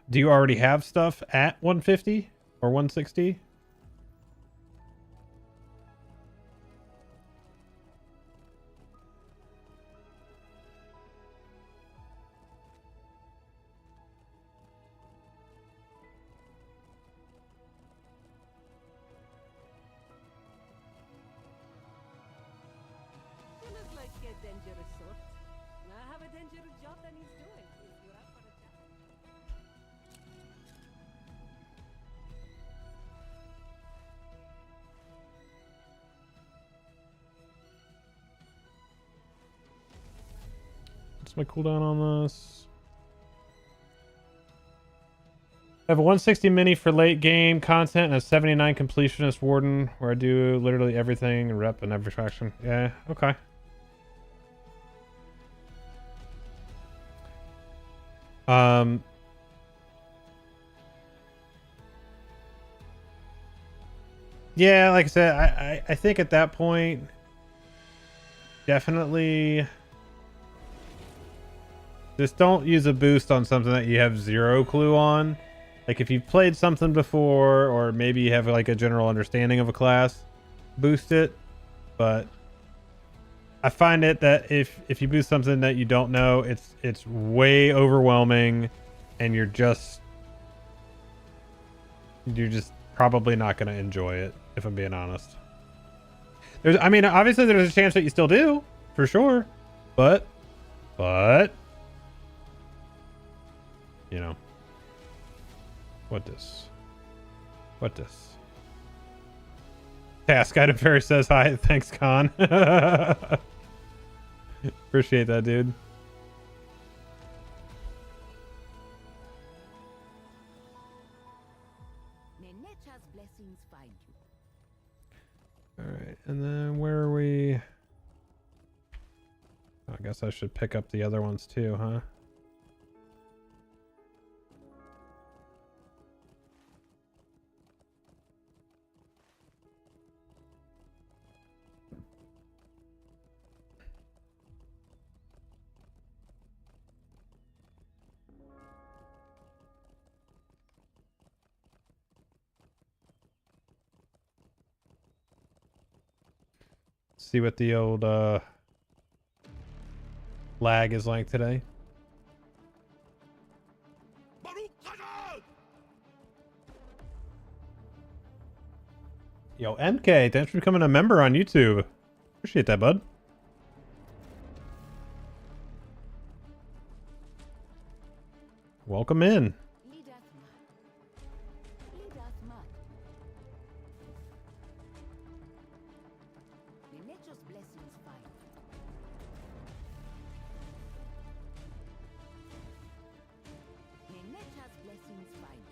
A: Do you already have stuff at 150 or 160?
D: Feels like a dangerous sort. I have a dangerous job that he's doing. If you're up for a challenge.
A: What's my cooldown on this? I have a 160 mini for late game content and a 79 completionist warden where I do literally everything, rep and every faction. Yeah, okay. Yeah, like I said, I think at that point, definitely just don't use a boost on something that you have zero clue on. Like if you've played something before, or maybe you have like a general understanding of a class, boost it. But I find it that if you boost something that you don't know, it's way overwhelming, and you're just probably not going to enjoy it, if I'm being honest. I mean, obviously there's a chance that you still do, for sure, but you know, what this task item fairy says hi. Thanks, Con. Appreciate that, dude.
D: May nature's blessings find you.
A: All right, and then where are we? I guess I should pick up the other ones too, huh? See what the old lag is like today. Yo, MK, thanks for becoming a member on YouTube. Appreciate that, bud. Welcome in.
D: Lead us not. Lead us not. May nature's blessings find you. May nature's blessings find you.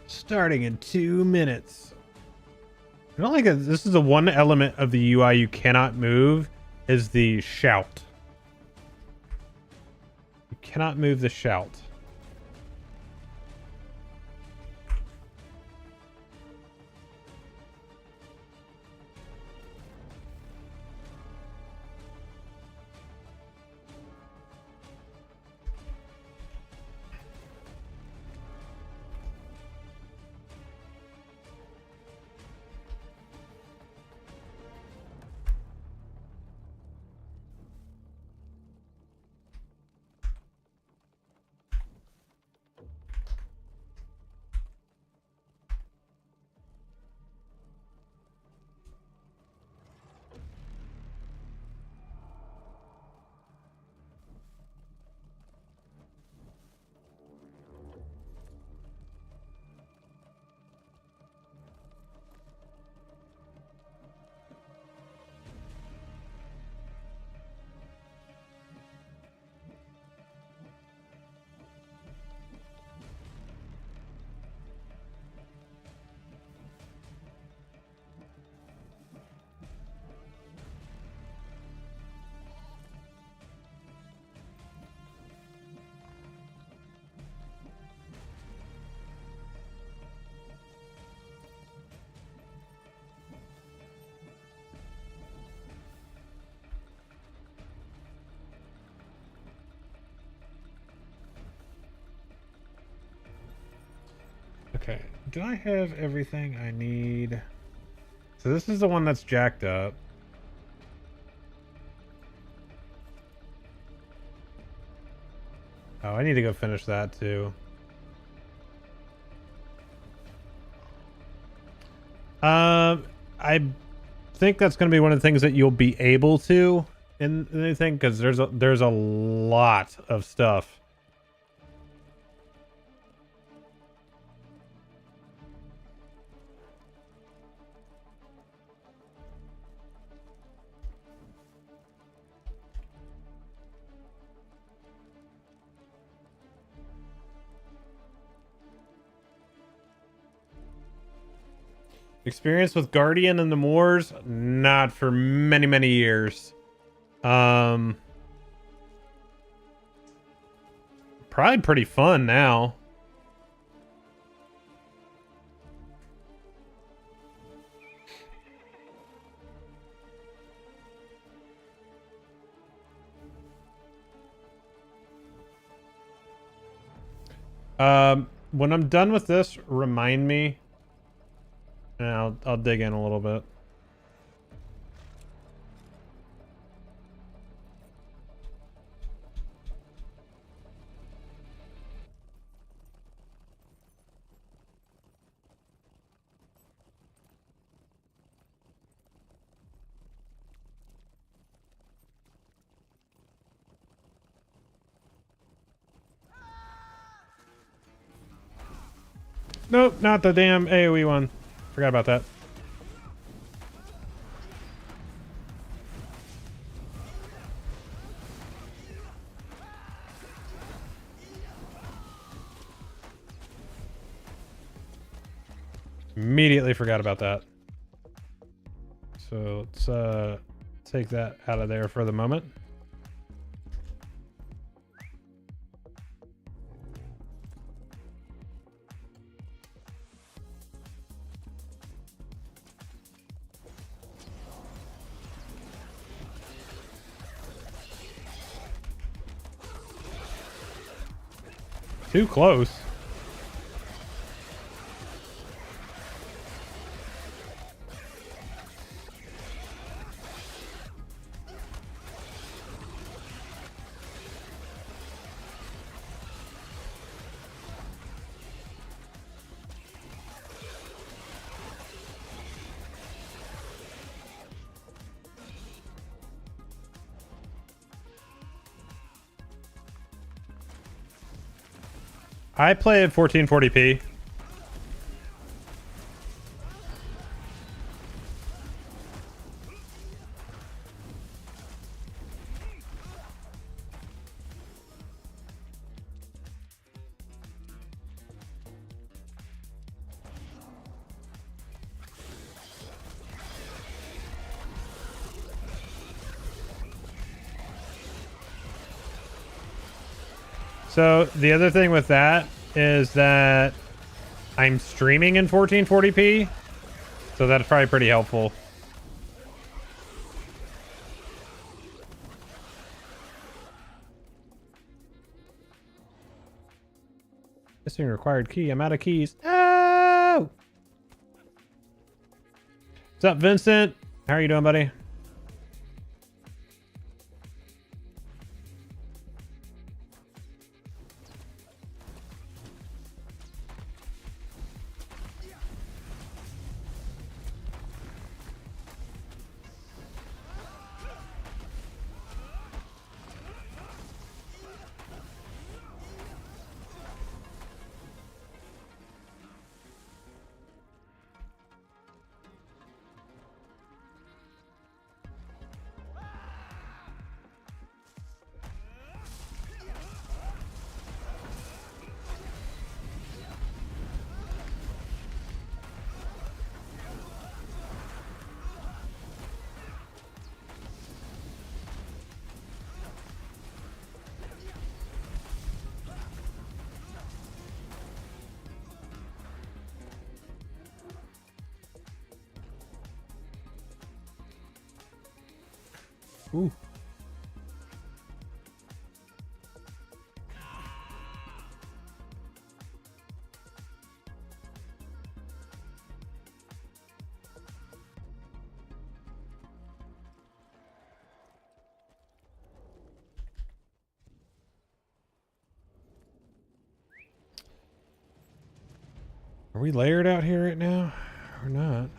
A: Starting in 2 minutes. I don't like it. This is the one element of the UI you cannot move is the shout. You cannot move the shout. Okay. Do I have everything I need? So this is the one that's jacked up. Oh, I need to go finish that too. I think that's going to be one of the things that you'll be able to in the new thing, because there's a lot of stuff. Experience with Guardian and the Moors? Not for many, many years. Probably pretty fun now. When I'm done with this, remind me. And I'll dig in a little bit. Nope, not the damn AoE one. Forgot about that. Immediately forgot about that. So let's take that out of there for the moment. Too close. I play at 1440p. So the other thing with that is that I'm streaming in 1440p, so that's probably pretty helpful. Missing required key. I'm out of keys. Oh! What's up, Vincent? How are you doing, buddy? Ooh. Are we layered out here right now? Or not?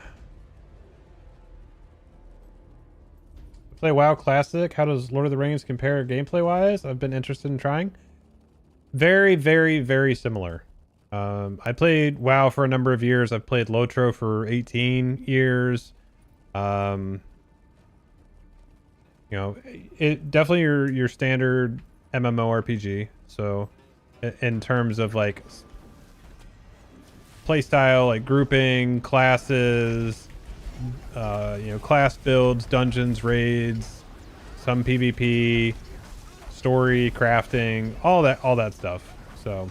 A: Play WoW Classic. How does Lord of the Rings compare gameplay wise? I've been interested in trying. Very, very, very similar. I played WoW for a number of years. I've played LOTRO for 18 years. You know, it definitely your standard MMORPG. So in terms of like playstyle, like grouping, classes, you know, class builds, dungeons, raids, some PvP, story, crafting, all that stuff. So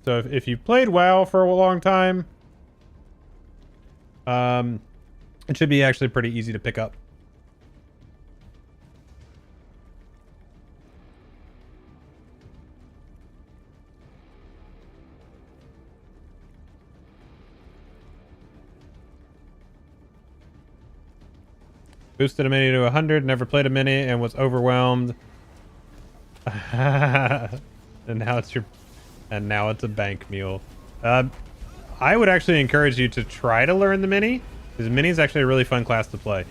A: if you've played WoW for a long time, it should be actually pretty easy to pick up. Boosted a mini to 100, never played a mini and was overwhelmed. And now it's a bank mule. I would actually encourage you to try to learn the mini, because mini is actually a really fun class to play.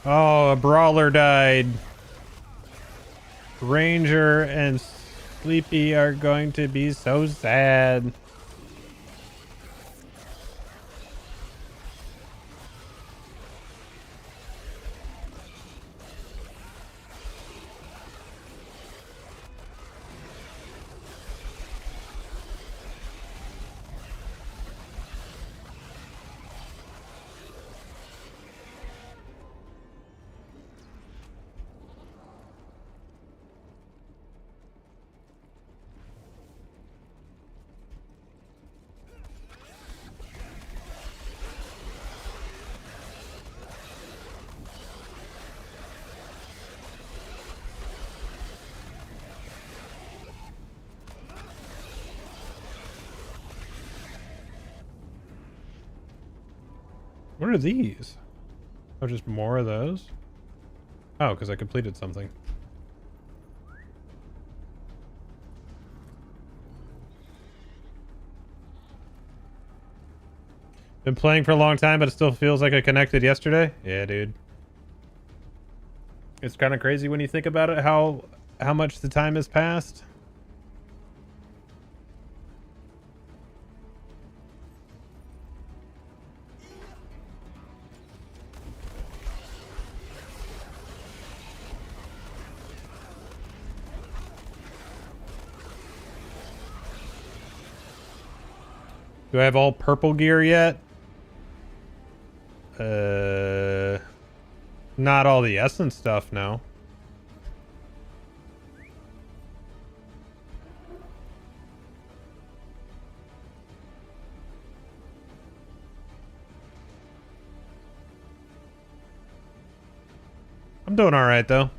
A: Oh, a brawler died. Ranger and Sleepy are going to be so sad. What are these? Oh, just more of those? Oh, because I completed something. Been playing for a long time, but it still feels like I connected yesterday. Yeah, dude. It's kind of crazy when you think about it, how much the time has passed. Do I have all purple gear yet? Not all the essence stuff, no. I'm doing all right though.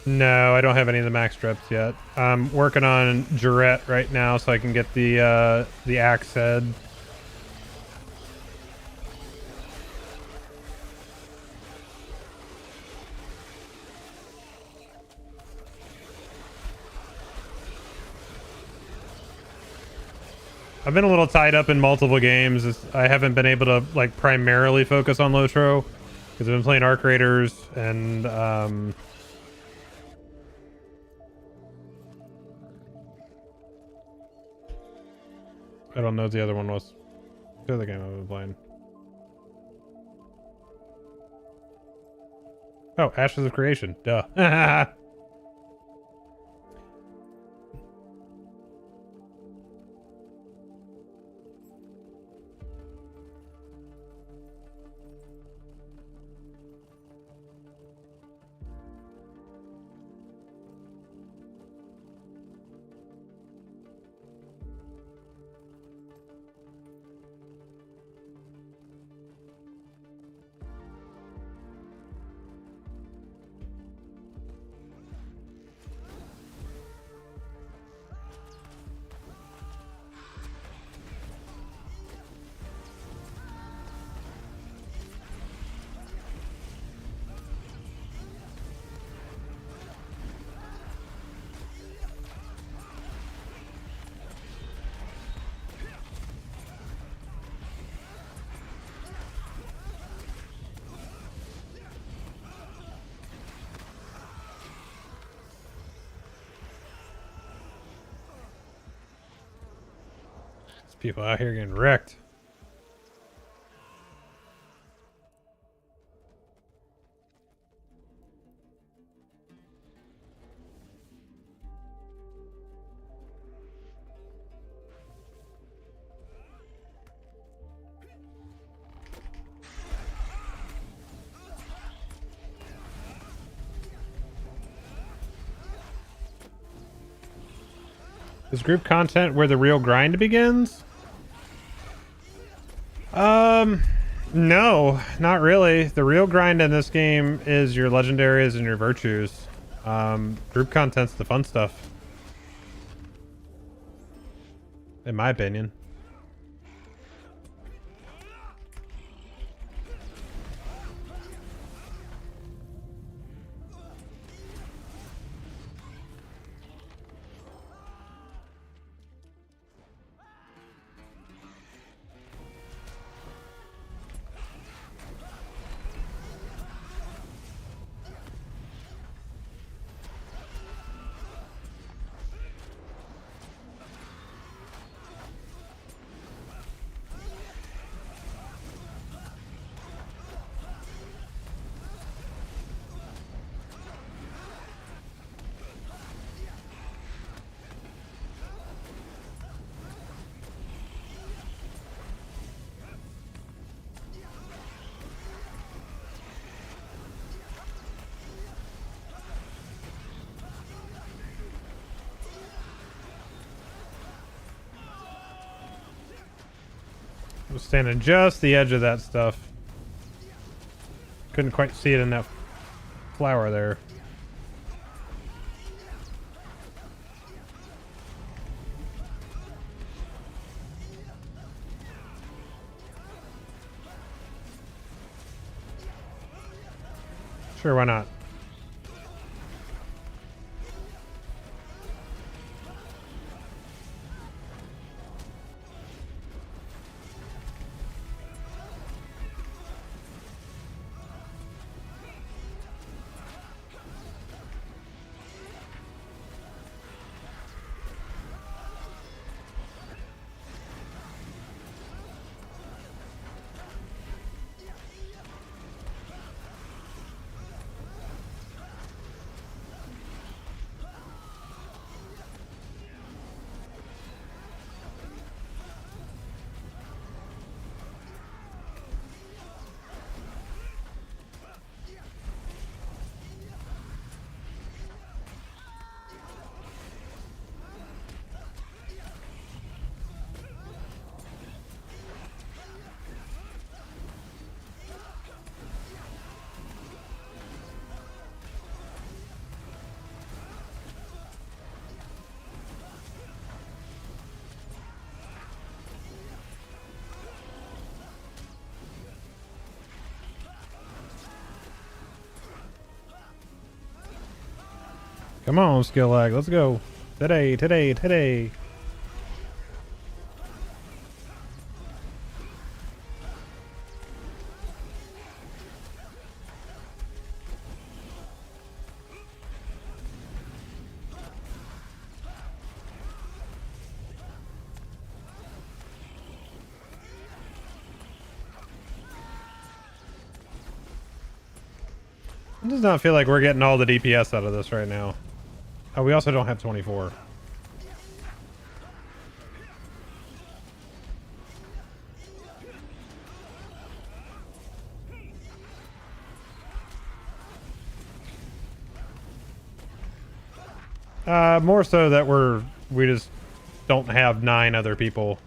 A: No, I don't have any of the max reps yet. I'm working on Jarette right now so I can get the axe head. I've been a little tied up in multiple games. I haven't been able to like primarily focus on LOTRO because I've been playing Arc Raiders and I don't know what the other one was. The other game I've been playing. Oh, Ashes of Creation. Duh. People out here getting wrecked. Is group content where the real grind begins? No, not really. The real grind in this game is your legendaries and your virtues. Group content's the fun stuff. In my opinion. I was standing just the edge of that stuff. Couldn't quite see it in that flower there. Sure, why not? Come on, skill lag. Let's go. Today. It does not feel like we're getting all the DPS out of this right now. Oh, we also don't have 24. More so that we just don't have 9 other people.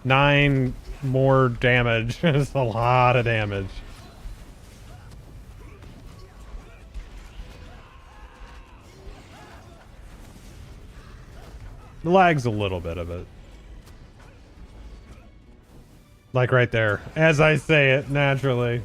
A: 9 more damage is a lot of damage. The lag's a little bit of it. Like right there. As I say it, naturally.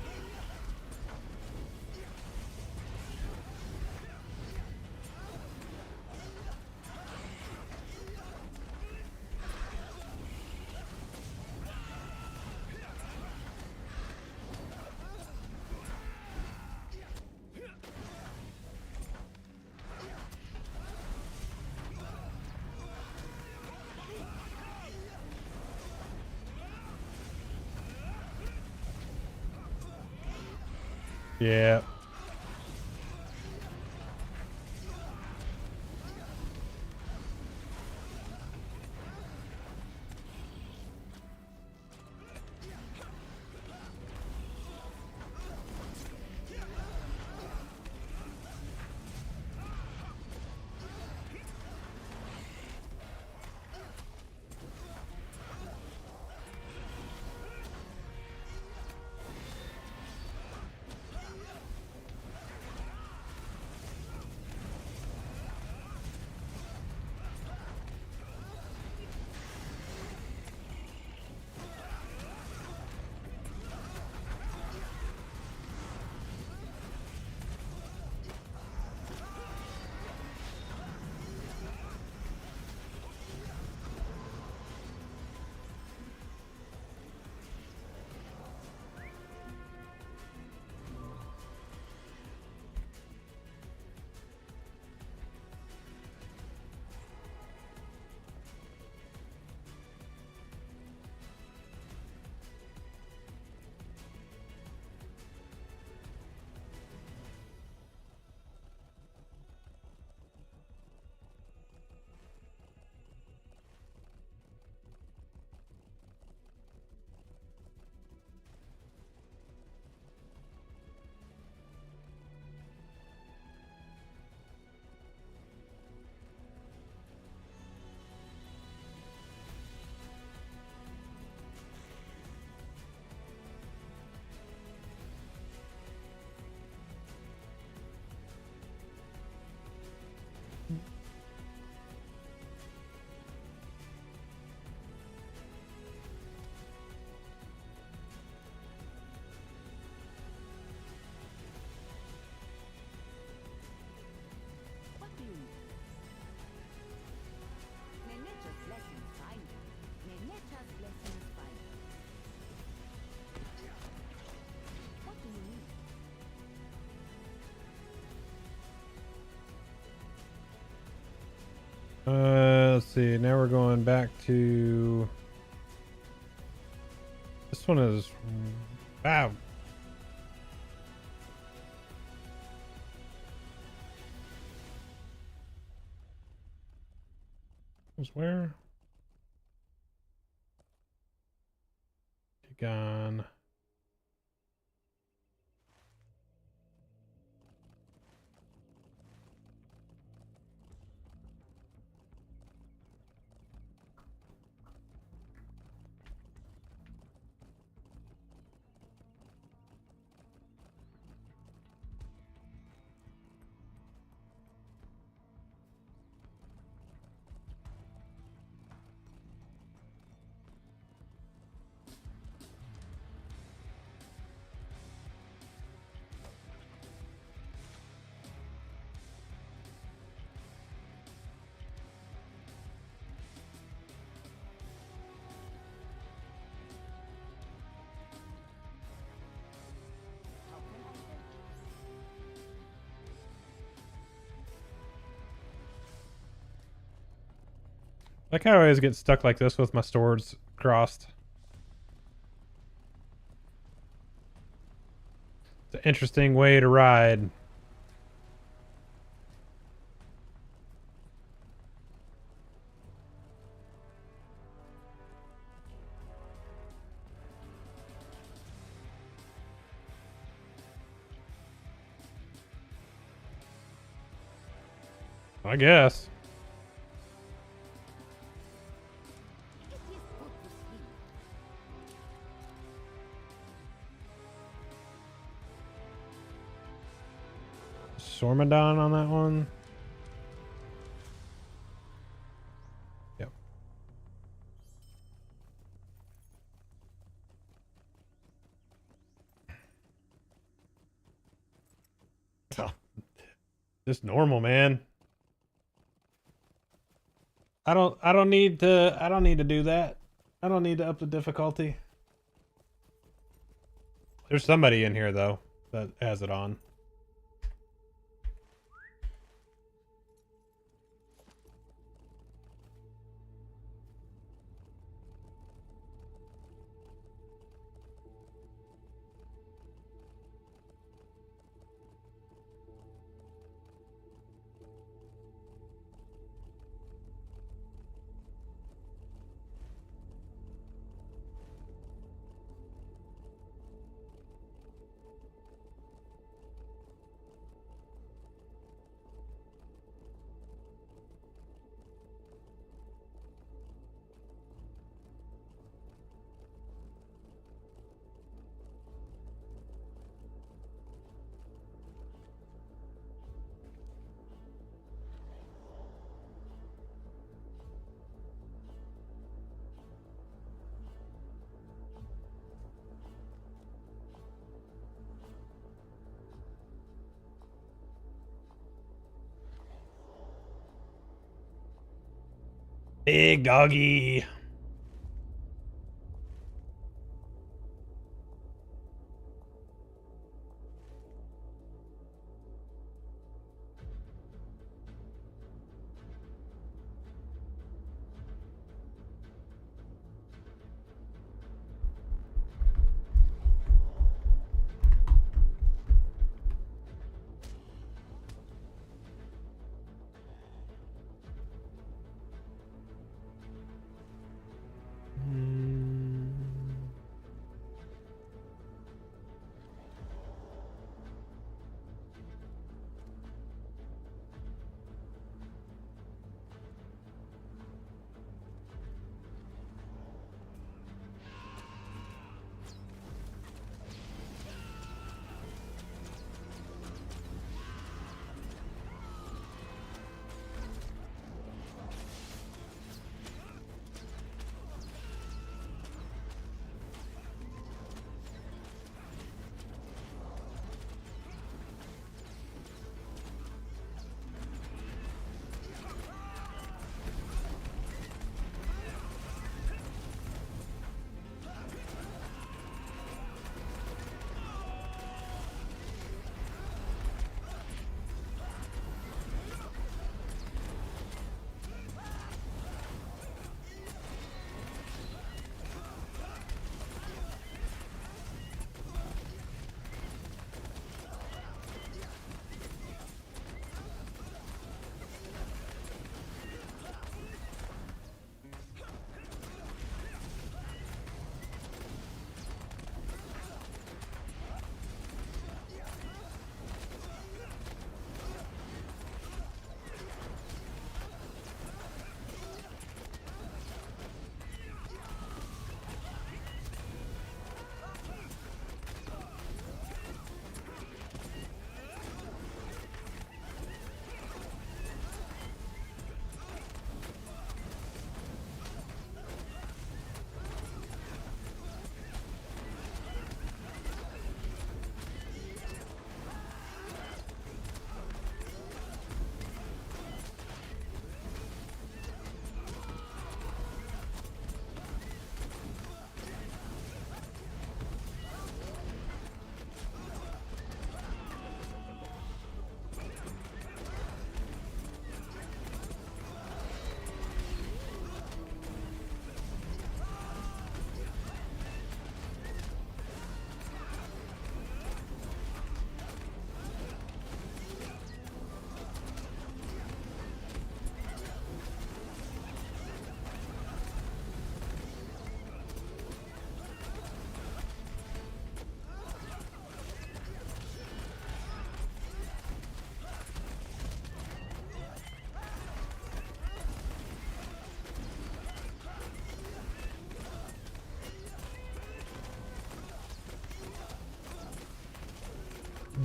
A: Yeah.
D: What do you need? Nenecha's blessings find you. Nenecha's blessings find you. What do you need?
A: Let's see. Now we're going back to. This one is. Wow. Was where? Gone. Like how I always get stuck like this with my swords crossed. It's an interesting way to ride. I guess.
D: It is good to see.
A: Sormadon on that one. Yep. Oh, just normal, man. I don't need to do that. I don't need to up the difficulty. There's somebody in here though that has it on. Big doggy.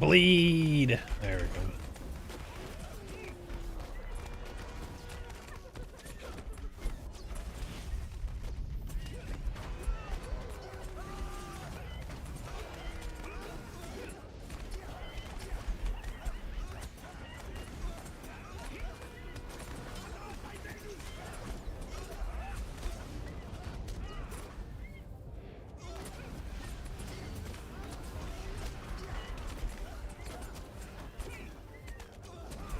A: Bleed. There we go.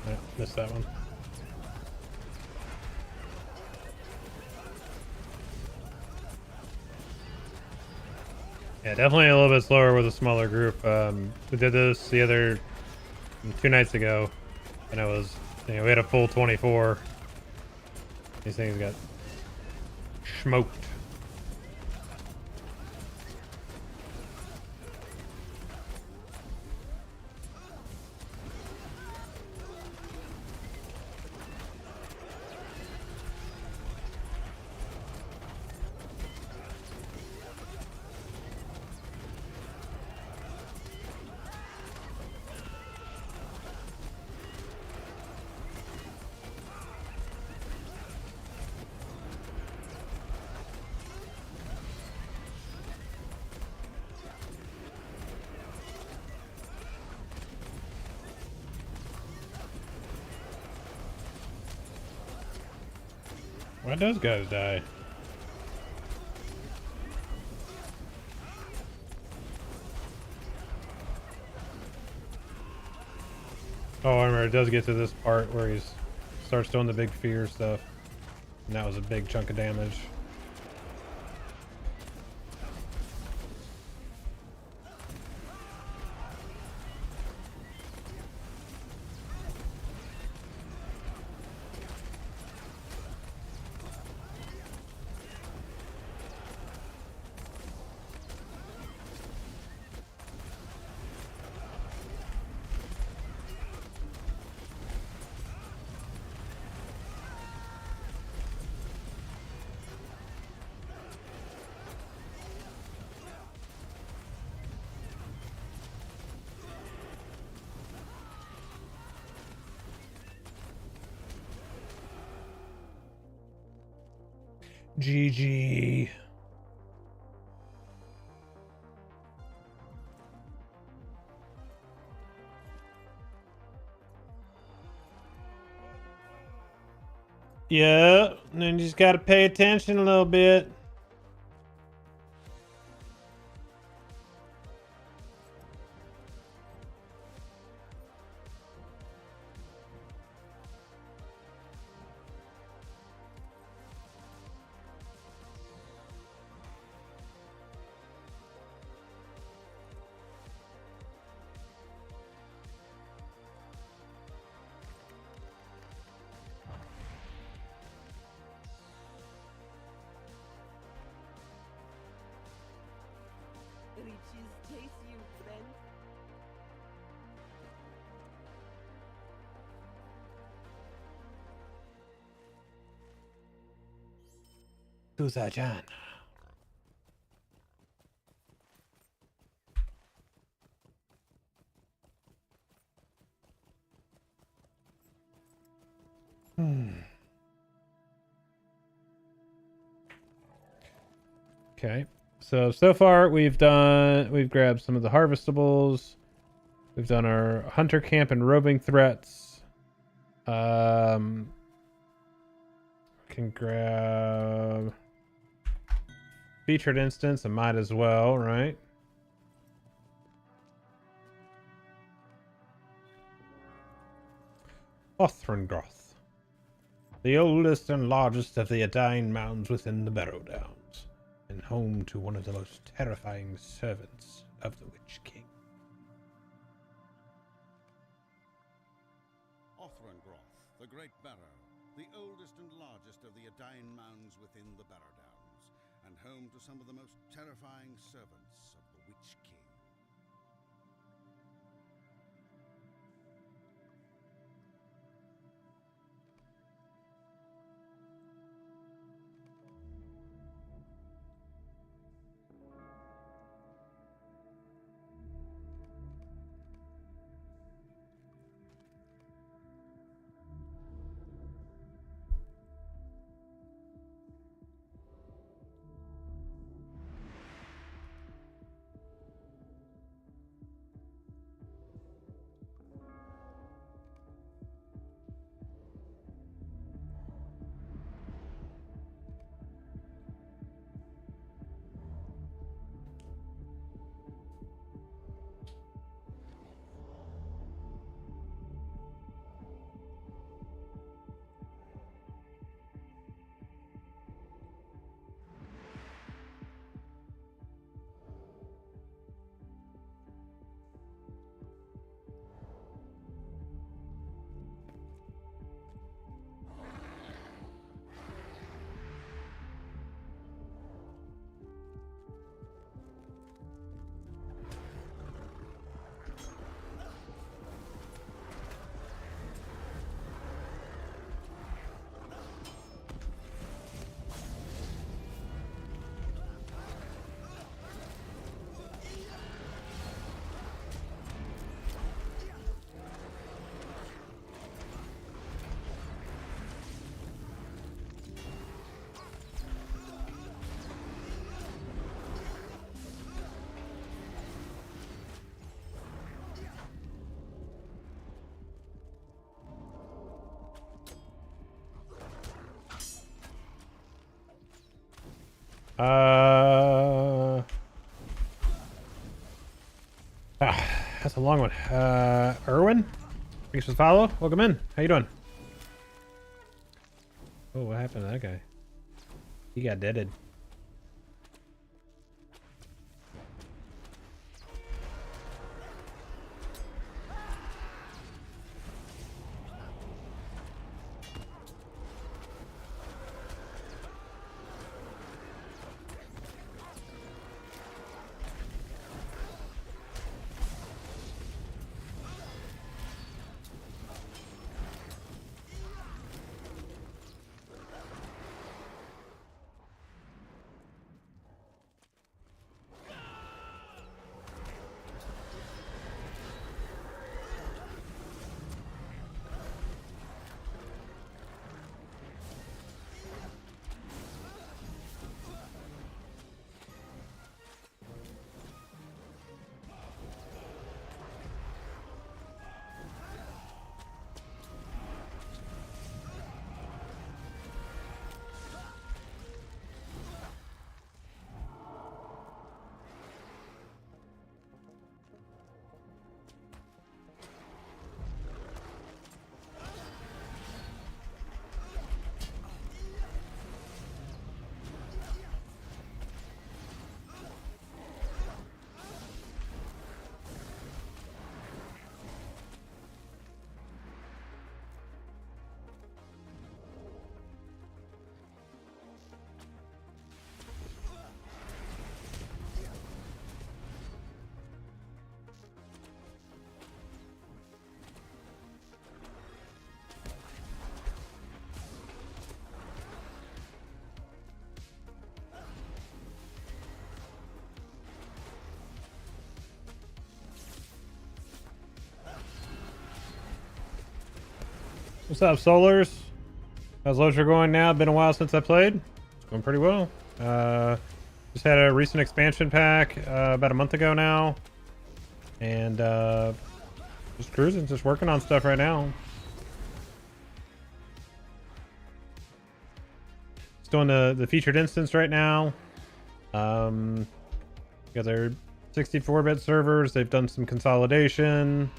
A: Yeah, missed that one. Yeah, definitely a little bit slower with a smaller group. We did this the other 2 nights ago, and it was, we had a full 24. These things got smoked. Why those guys die? Oh, I remember it does get to this part where he starts doing the big fear stuff. And that was a big chunk of damage. GG. Yeah, and then you just gotta pay attention a little bit.
D: Riches chase you, friend.
A: Kuza-chan. Okay. So far we've grabbed some of the harvestables. We've done our hunter camp and roving threats. Can grab featured instance. I might as well, right? Othrangroth, the oldest and largest of the Adain mounds within the Barrow Downs, and home to one of the most terrifying servants of the Witch King.
B: Othrangroth, the Great Barrow, the oldest and largest of the Adain mounds within the Barrow Downs, and home to some of the most terrifying servants of the Witch King.
A: That's a long one. Erwin, thanks for the follow. Welcome in. How you doing? Oh, what happened to that guy? He got deaded. What's up, Solars? How's LOTRO going now? Been a while since I played. It's going pretty well. Just had a recent expansion pack about a month ago now. And just cruising, just working on stuff right now. Just doing the featured instance right now. Got their 64-bit servers. They've done some consolidation.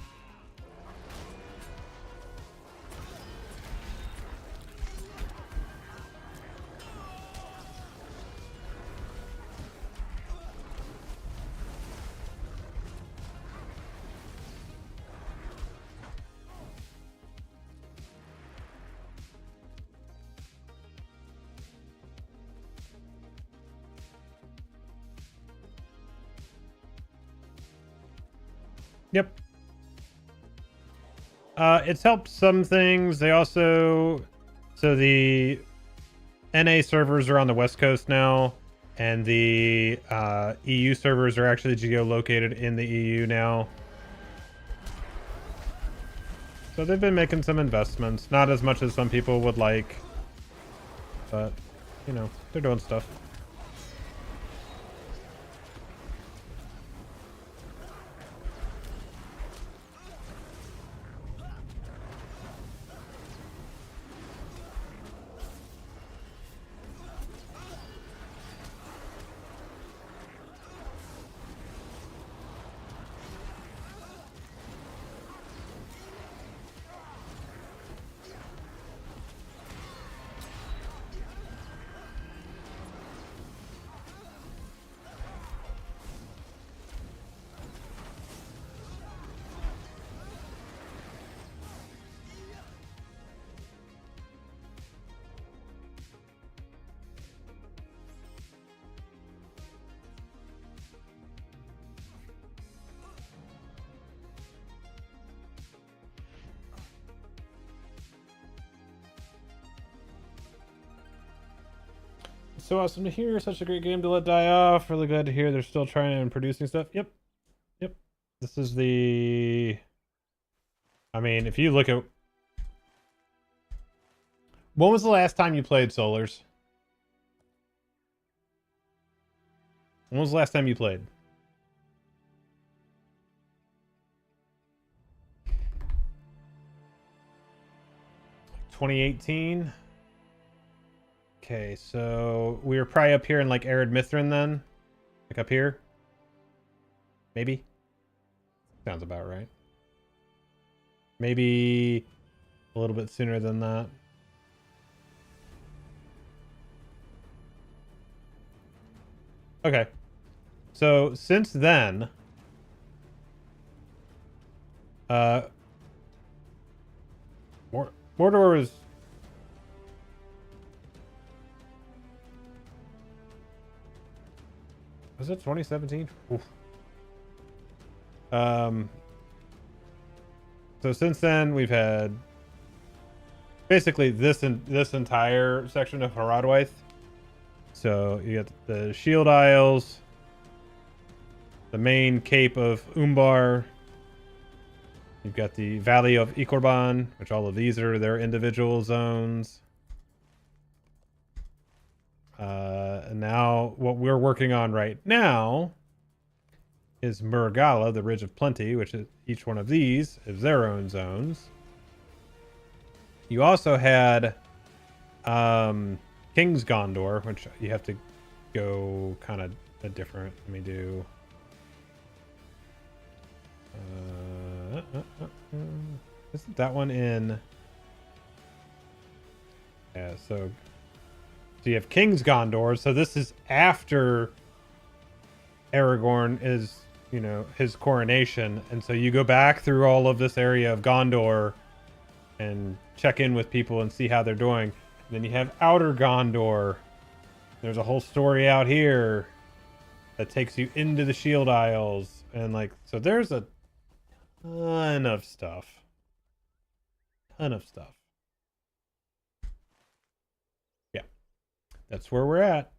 A: Yep. It's helped some things. They also, so the NA servers are on the West Coast now, and the EU servers are actually geolocated in the EU now. So they've been making some investments, not as much as some people would like, but you know, they're doing stuff. So awesome to hear. Such a great game to let die off. Really glad to hear they're still trying and producing stuff. Yep. Yep. This is the... I mean, if you look at... When was the last time you played Solars? When was the last time you played? (2018) Okay, so we were probably up here in like Arid Mithrin then? Like up here? Maybe? Sounds about right. Maybe a little bit sooner than that. Okay. So since then, Mordor is... Was it 2017? Oof. So since then, we've had basically this entire section of Haradwaith. So you got the Shield Isles, the main Cape of Umbar. You've got the Valley of Ikorban, which all of these are their individual zones. And now what we're working on right now is Murgala, the Ridge of Plenty, which is each one of these is their own zones. You also had King's Gondor, which you have to go kind of a different. Let me do. Isn't that one in? Yeah, so you have King's Gondor. So this is after Aragorn is, you know, his coronation, and so you go back through all of this area of Gondor and check in with people and see how they're doing. And then you have Outer Gondor. There's a whole story out here that takes you into the Shield Isles, and like, so there's a ton of stuff. Yeah, that's where we're at.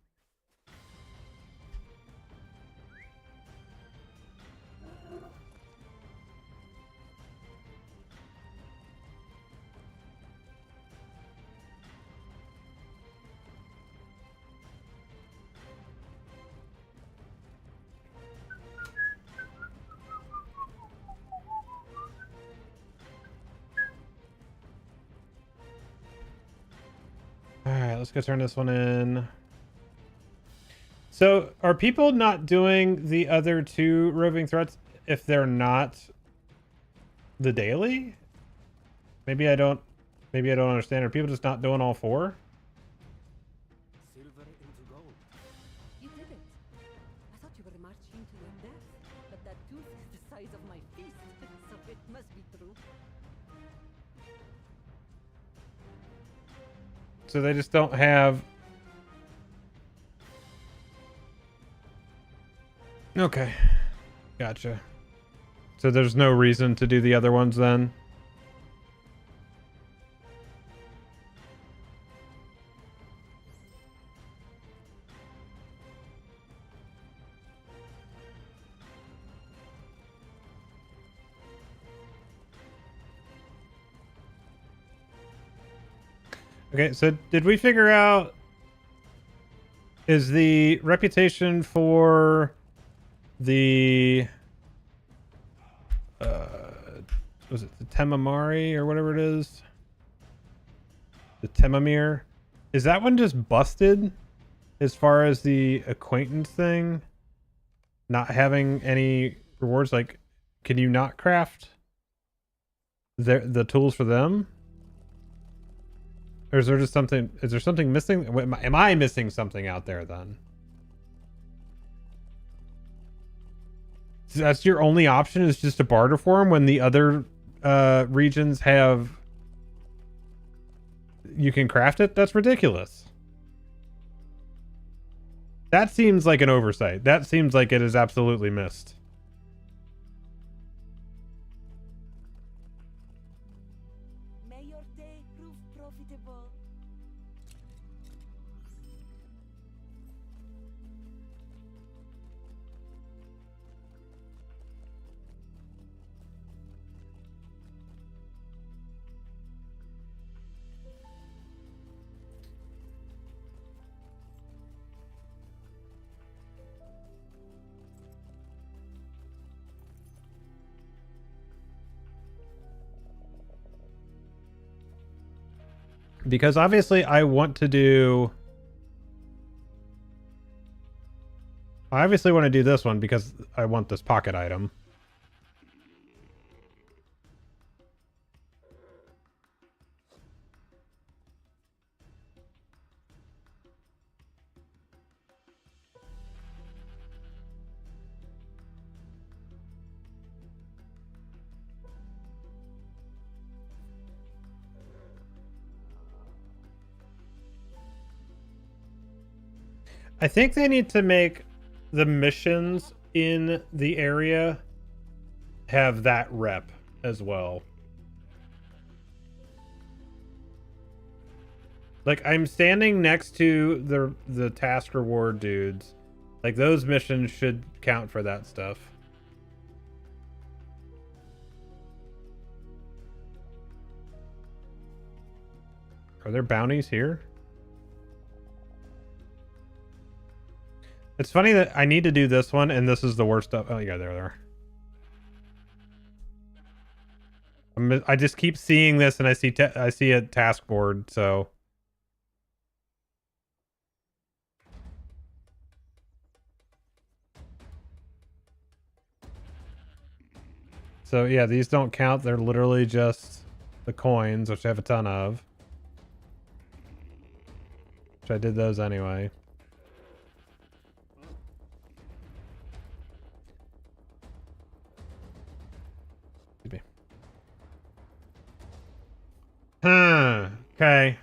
A: Alright, let's go turn this one in. So, are people not doing the other two roving threats if they're not the daily? Maybe I don't understand. Are people just not doing all four?
C: Silver into gold.
D: You did it. I thought you were marching to your death, but that tooth is the size of my fist, so it must be true.
A: So they just don't have... Okay. Gotcha. So there's no reason to do the other ones then? Okay, so did we figure out... Is the reputation for the... was it the Temamari or whatever it is? The Temamir? Is that one just busted as far as the acquaintance thing? Not having any rewards? Like, can you not craft the tools for them? Or is there just something... Is there something missing? Am I missing something out there then? So that's your only option, is just to barter for them when the other regions have... You can craft it? That's ridiculous. That seems like an oversight. That seems like it is absolutely missed.
D: May your day prove profitable.
A: Because obviously I want to do I obviously want to do this one because I want this pocket item. I think they need to make the missions in the area have that rep as well. Like, I'm standing next to the task reward dudes. Like, those missions should count for that stuff. Are there bounties here? It's funny that I need to do this one, and this is the worst stuff. Oh, yeah, there they are. I just keep seeing this, and I see a task board, so... So, yeah, these don't count. They're literally just the coins, which I have a ton of. Which I did those anyway. Okay.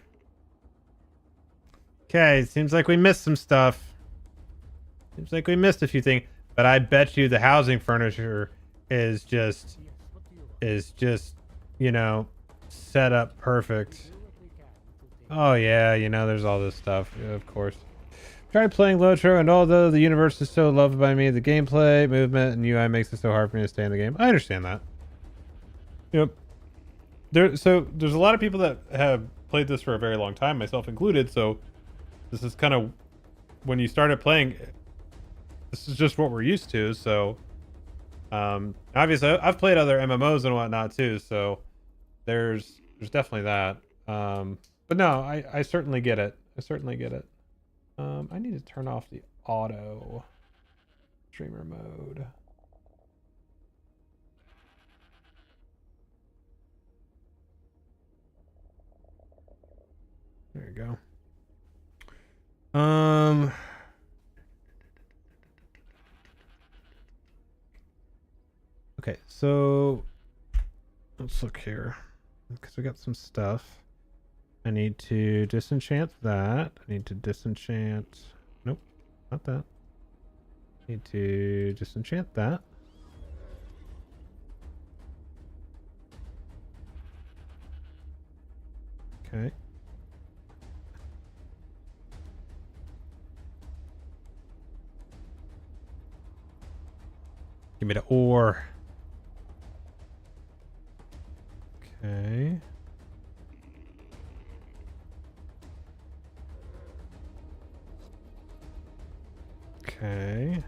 A: Okay, seems like we missed some stuff. Seems like we missed a few things. But I bet you the housing furniture is just, you know, set up perfect. Oh yeah, you know, there's all this stuff, yeah, of course. Tried playing LOTRO, and although the universe is so loved by me, the gameplay, movement, and UI makes it so hard for me to stay in the game. I understand that. Yep. There's a lot of people that have played this for a very long time, myself included, so this is kind of, when you started playing, this is just what we're used to, so obviously I've played other MMOs and whatnot too, so there's definitely that. But no, I certainly get it. I certainly get it. I need to turn off the auto streamer mode. There you go. Okay, so let's look here because we got some stuff. I need to disenchant that. I need to disenchant. Nope, not that. I need to disenchant that. Okay. Give me the ore. Okay. Okay.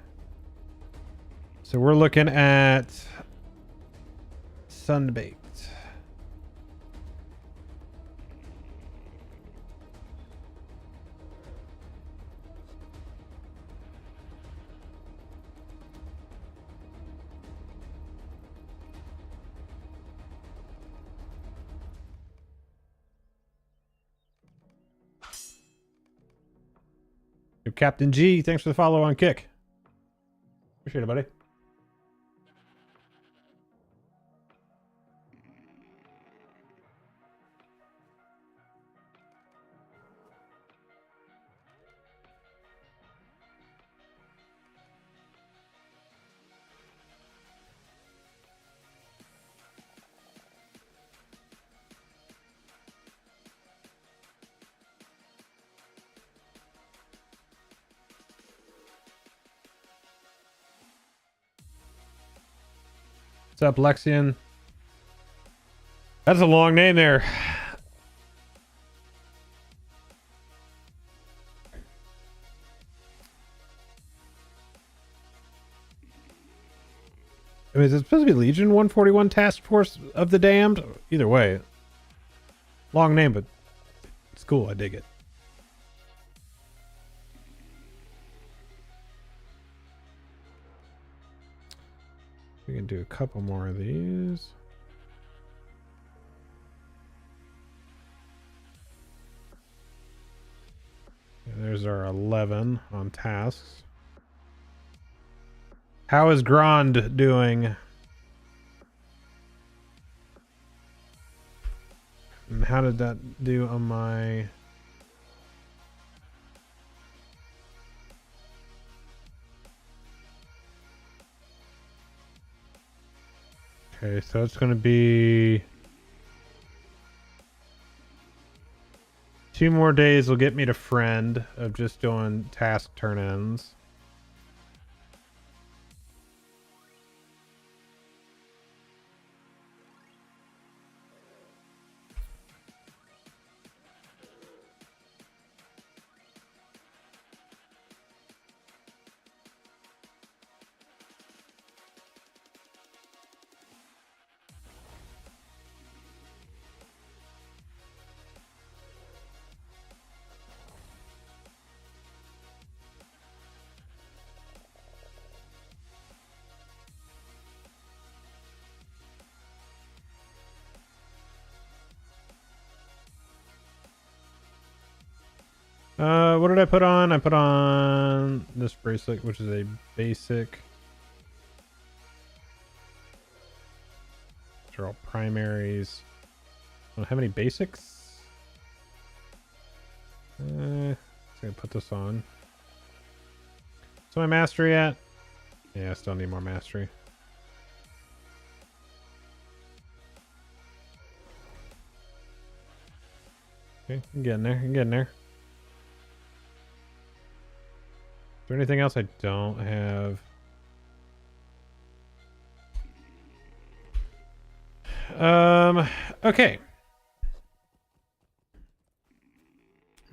A: So we're looking at Sunbaked. Captain G, thanks for the follow on Kick. Appreciate it, buddy. What's up, Lexian? That's a long name there. I mean, is it supposed to be Legion 141 Task Force of the Damned? Either way. Long name, but it's cool. I dig it. We can do a couple more of these. There's our 11 on tasks. How is Grand doing? And how did that do on my... Okay, so it's going to be 2 more days will get me to friend of just doing task turn-ins. What did I put on? I put on this bracelet, which is a basic. These are all primaries. I don't have any basics. Just gonna put this on. So my mastery at? Yeah, I still need more mastery. Okay, I'm getting there. I'm getting there. Is there anything else I don't have? Okay.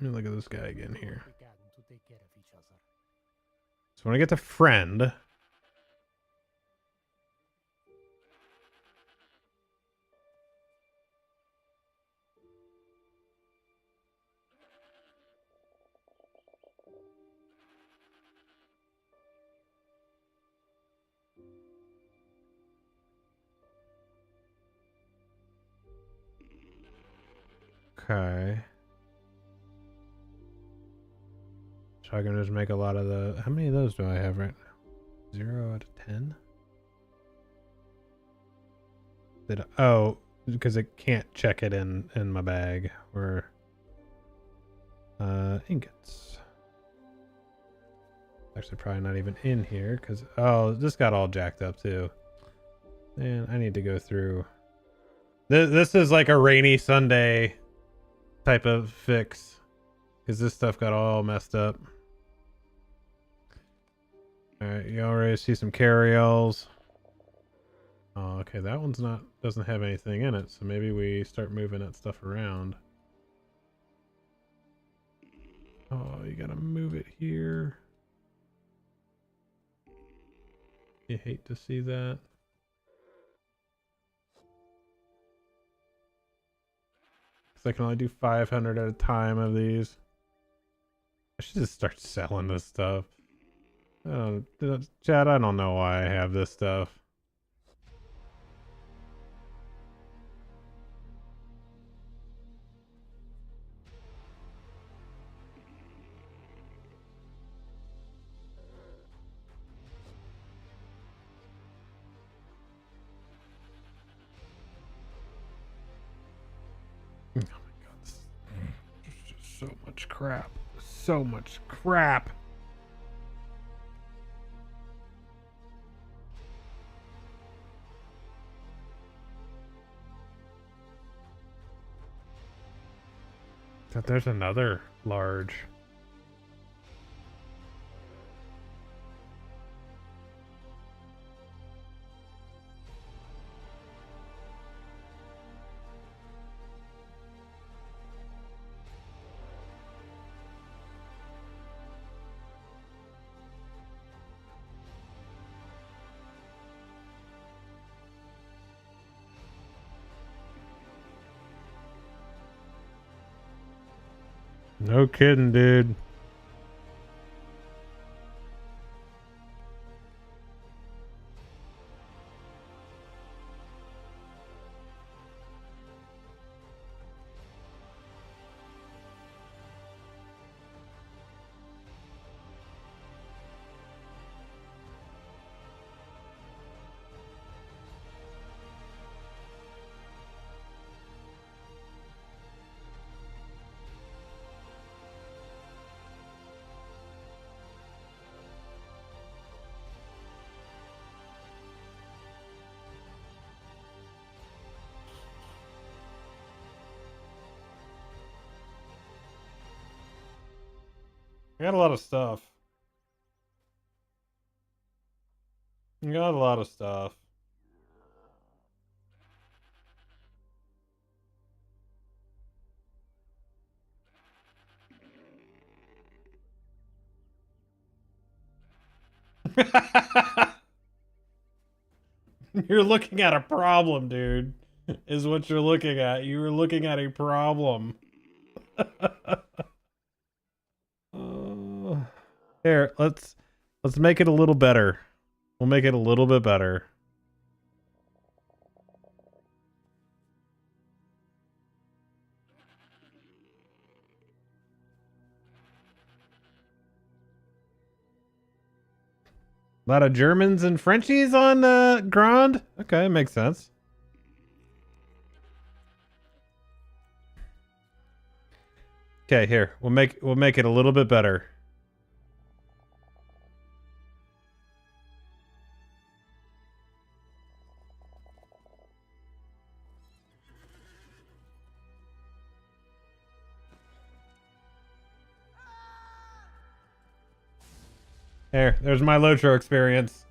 A: Let me look at this guy again here. So when I get to friend, okay. So I can just make a lot of the... How many of those do I have right now? 0 out of 10? Did I, oh, because it can't check it in my bag. Or ingots. Actually, probably not even in here because oh, this got all jacked up too. Man, I need to go through. This is like a rainy Sunday type of fix because this stuff got all messed up. All right, you already see some carryalls. Oh, okay, that one's not doesn't have anything in it, so maybe we start moving that stuff around. Oh, you gotta move it here. You hate to see that. Because I can only do 500 at a time of these. I should just start selling this stuff. Chad, I don't know why I have this stuff. Oh my god, there's just so much crap. So much crap. But there's another large. No kidding, dude. I got a lot of stuff. I got a lot of stuff. You're looking at a problem, dude. Is what you're looking at. You were looking at a problem. Here, let's make it a little better. We'll make it a little bit better. A lot of Germans and Frenchies on Grand. Okay, makes sense. Okay, here. We'll make it a little bit better. There's my LOTRO experience.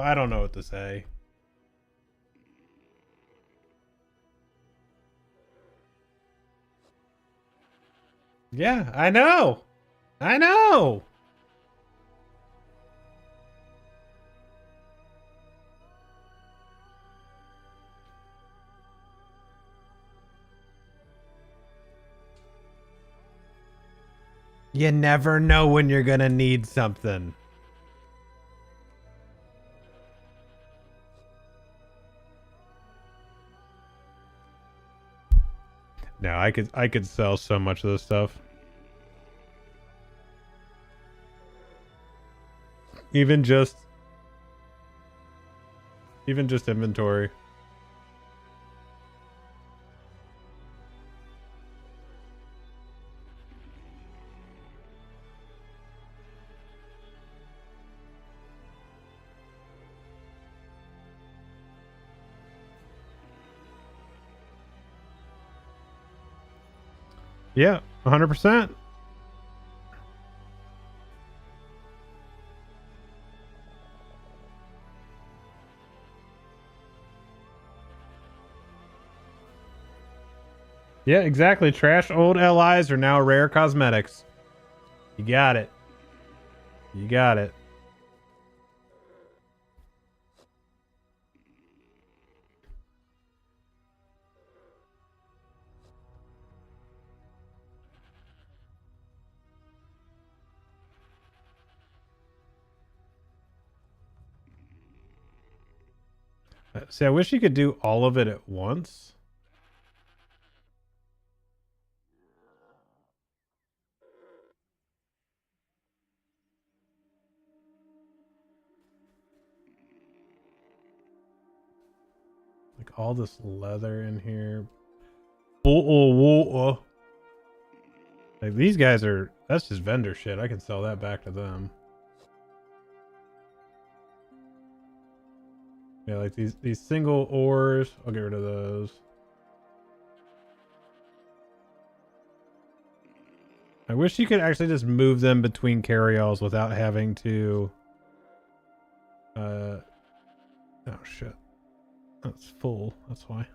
A: I don't know what to say. Yeah, I know. I know. You never know when you're gonna need something. No, I could sell so much of this stuff. Even just inventory. Yeah, 100%. Yeah, exactly. Trash old LIs are now rare cosmetics. You got it. You got it. See, I wish you could do all of it at once. Like all this leather in here. Like these guys are, that's just vendor shit. I can sell that back to them. Yeah, like these single ores. I'll get rid of those. I wish you could actually just move them between carryalls without having to oh shit. That's full. That's why.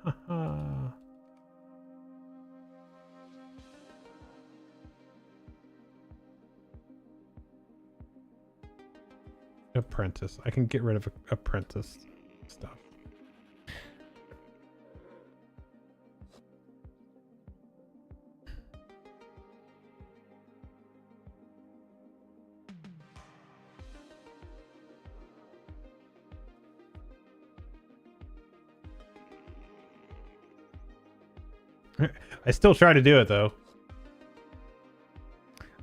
A: Apprentice. I can get rid of apprentice stuff. I still try to do it though.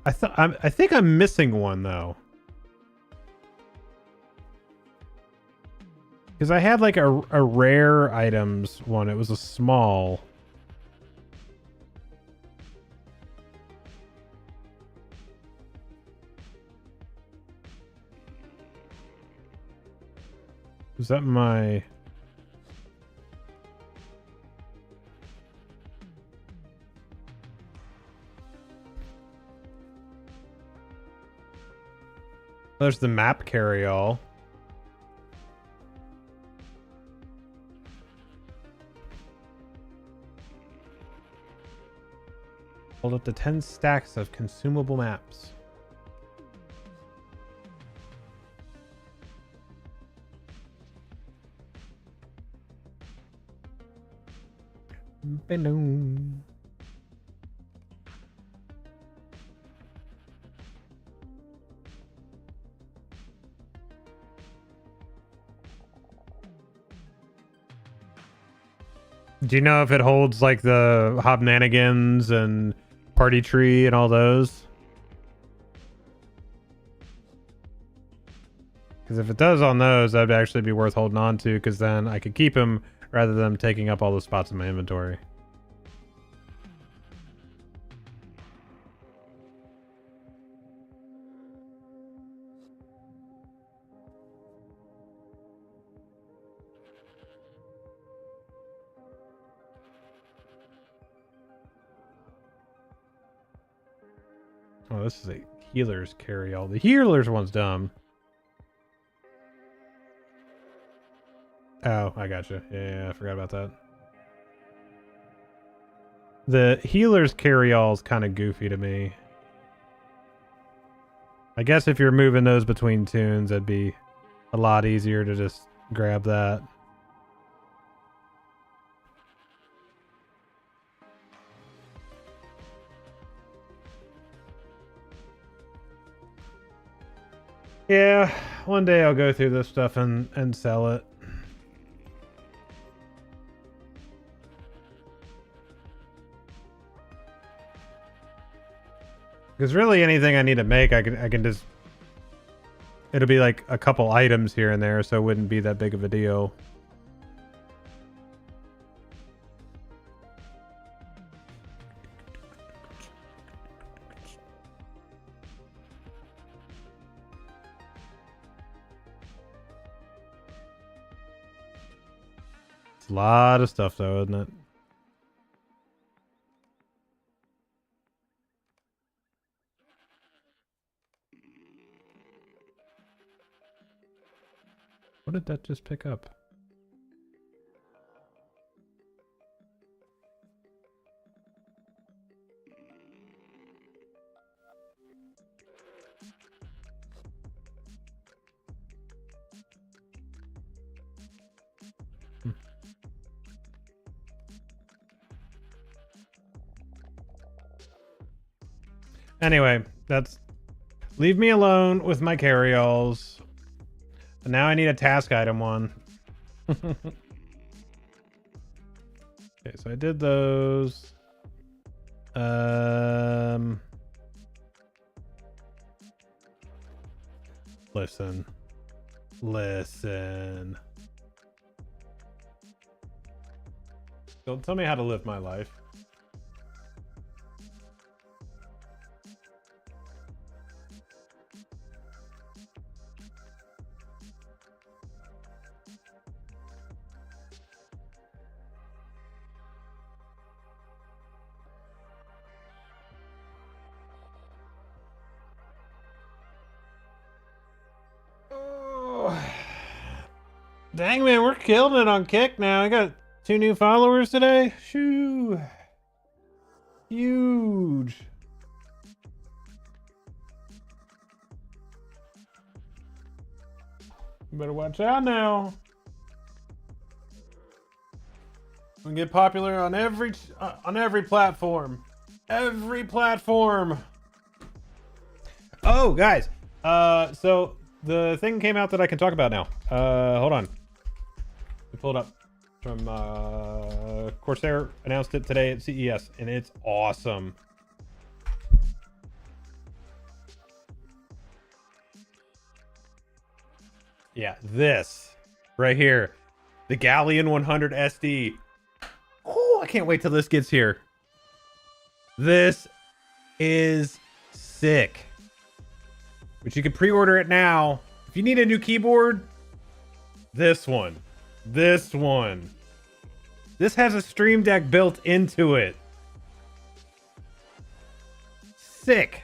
A: I think I'm missing one though. Because I had like a rare items one. It was a small. Was that my... There's the map carry-all. Hold up to 10 stacks of consumable maps. Balloon. Do you know if it holds like the Hobnanigans and Party Tree and all those? Because if it does on those, that'd actually be worth holding on to, because then I could keep them rather than taking up all the spots in my inventory. Oh, this is a healer's carry-all. The healer's one's dumb. Oh, I gotcha. Yeah, I forgot about that. The healer's carry-all is kind of goofy to me. I guess if you're moving those between tunes, it'd be a lot easier to just grab that. Yeah, one day I'll go through this stuff and sell it. Because really anything I need to make, I can just... It'll be like a couple items here and there, so it wouldn't be that big of a deal. It's a lot of stuff though, isn't it? What did that just pick up? Anyway, that's... Leave me alone with my carry-alls. And now I need a task item one. Okay, so I did those. Listen. Don't tell me how to live my life. Dang, man, we're killing it on Kick now. I got 2 new followers today. Shoo. Huge. You better watch out now. We get popular on every platform. Every platform. Oh, guys. So the thing came out that I can talk about now. Hold on. Pull it up. from Corsair announced it today at CES, and it's awesome. Yeah, this right here, the Galleon 100 SD. Oh, I can't wait till this gets here. This is sick. But you can pre-order it now. If you need a new keyboard, this one. This one. This has a Stream Deck built into it. Sick.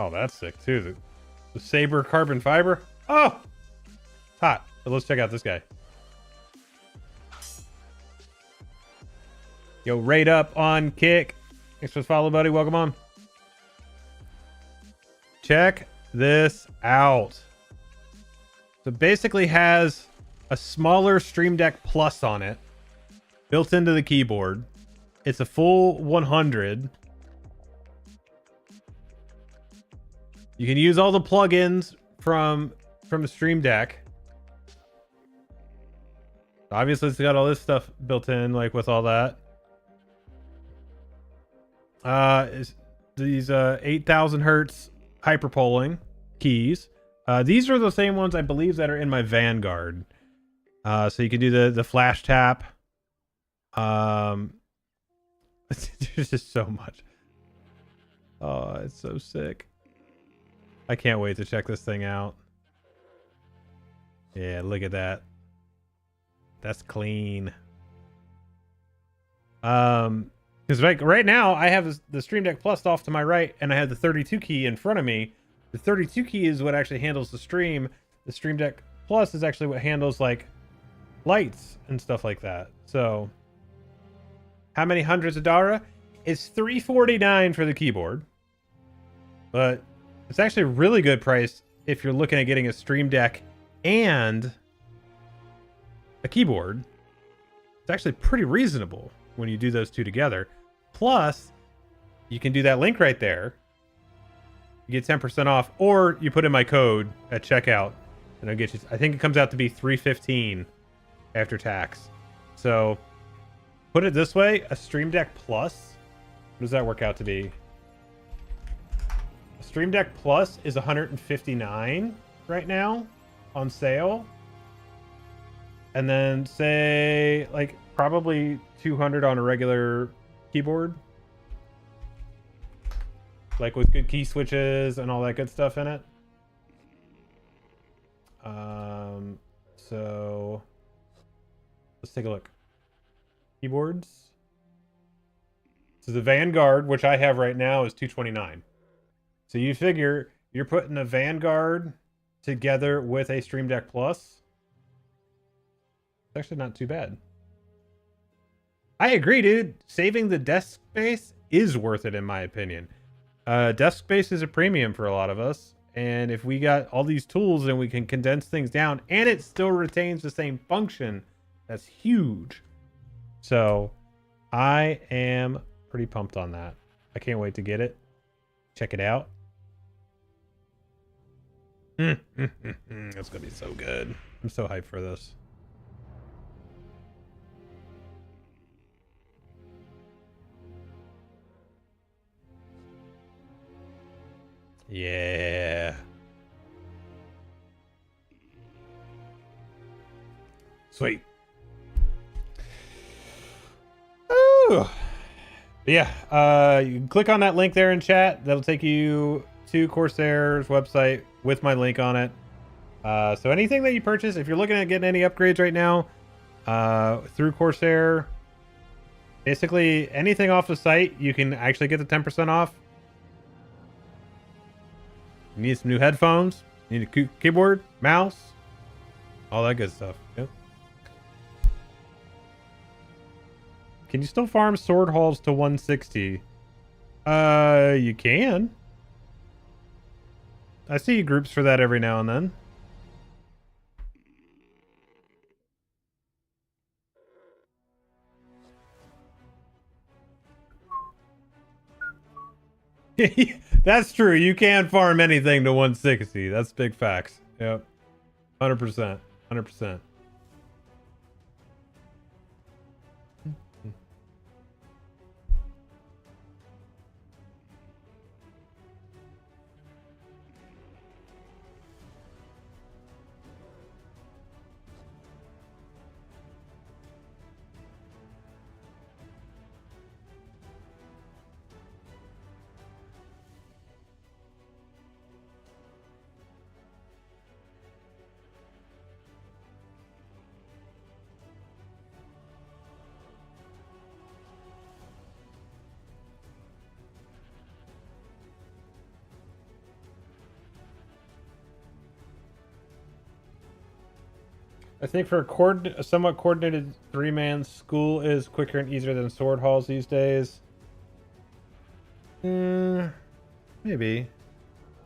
A: Oh, that's sick too. The Saber carbon fiber. Oh, it's hot. So let's check out this guy. Yo, rate up on Kick. Thanks for the follow, buddy. Welcome on. Check this out. So it basically has a smaller Stream Deck Plus on it, built into the keyboard. It's a full 100. You can use all the plugins from the Stream Deck. Obviously, it's got all this stuff built in, like with all that. These 8,000 hertz hyperpolling keys. These are the same ones I believe that are in my Vanguard. So you can do the flash tap. There's just so much. Oh, it's so sick. I can't wait to check this thing out. Yeah, look at that. That's clean. Because right now I have the Stream Deck Plus off to my right, and I have the 32 key in front of me. The 32 key is what actually handles the stream. The Stream Deck Plus is actually what handles like lights and stuff like that. So, how many hundreds of Dara? It's $349 for the keyboard, but it's actually a really good price if you're looking at getting a Stream Deck and a keyboard. It's actually pretty reasonable when you do those two together. Plus, you can do that link right there. You get 10% off, or you put in my code at checkout, and I'll get you. I think it comes out to be $315 after tax. So, put it this way: a Stream Deck Plus. What does that work out to be? A Stream Deck Plus is $159 right now on sale, and then say like probably $200 on a regular keyboard, like with good key switches and all that good stuff in it. So let's take a look. Keyboards. So the Vanguard, which I have right now, is $229. So you figure you're putting a Vanguard together with a Stream Deck Plus. It's actually not too bad. I agree, dude. Saving the desk space is worth it, in my opinion. Desk space is a premium for a lot of us. And if we got all these tools and we can condense things down and it still retains the same function, that's huge. So I am pretty pumped on that. I can't wait to get it. Check it out. It's going to be so good. I'm so hyped for this. Yeah. Sweet. Ooh. Yeah. You can click on that link there in chat. That'll take you to Corsair's website with my link on it. So anything that you purchase, if you're looking at getting any upgrades right now, through Corsair, basically anything off the site, you can actually get the 10% off. You need some new headphones, you need a keyboard, mouse, all that good stuff. Yep. Can you still farm sword halls to 160? You can. I see groups for that every now and then. That's true. You can farm anything to 160. That's big facts. Yep. 100%. 100%. I think for a somewhat coordinated 3-man, school is quicker and easier than sword halls these days. Maybe.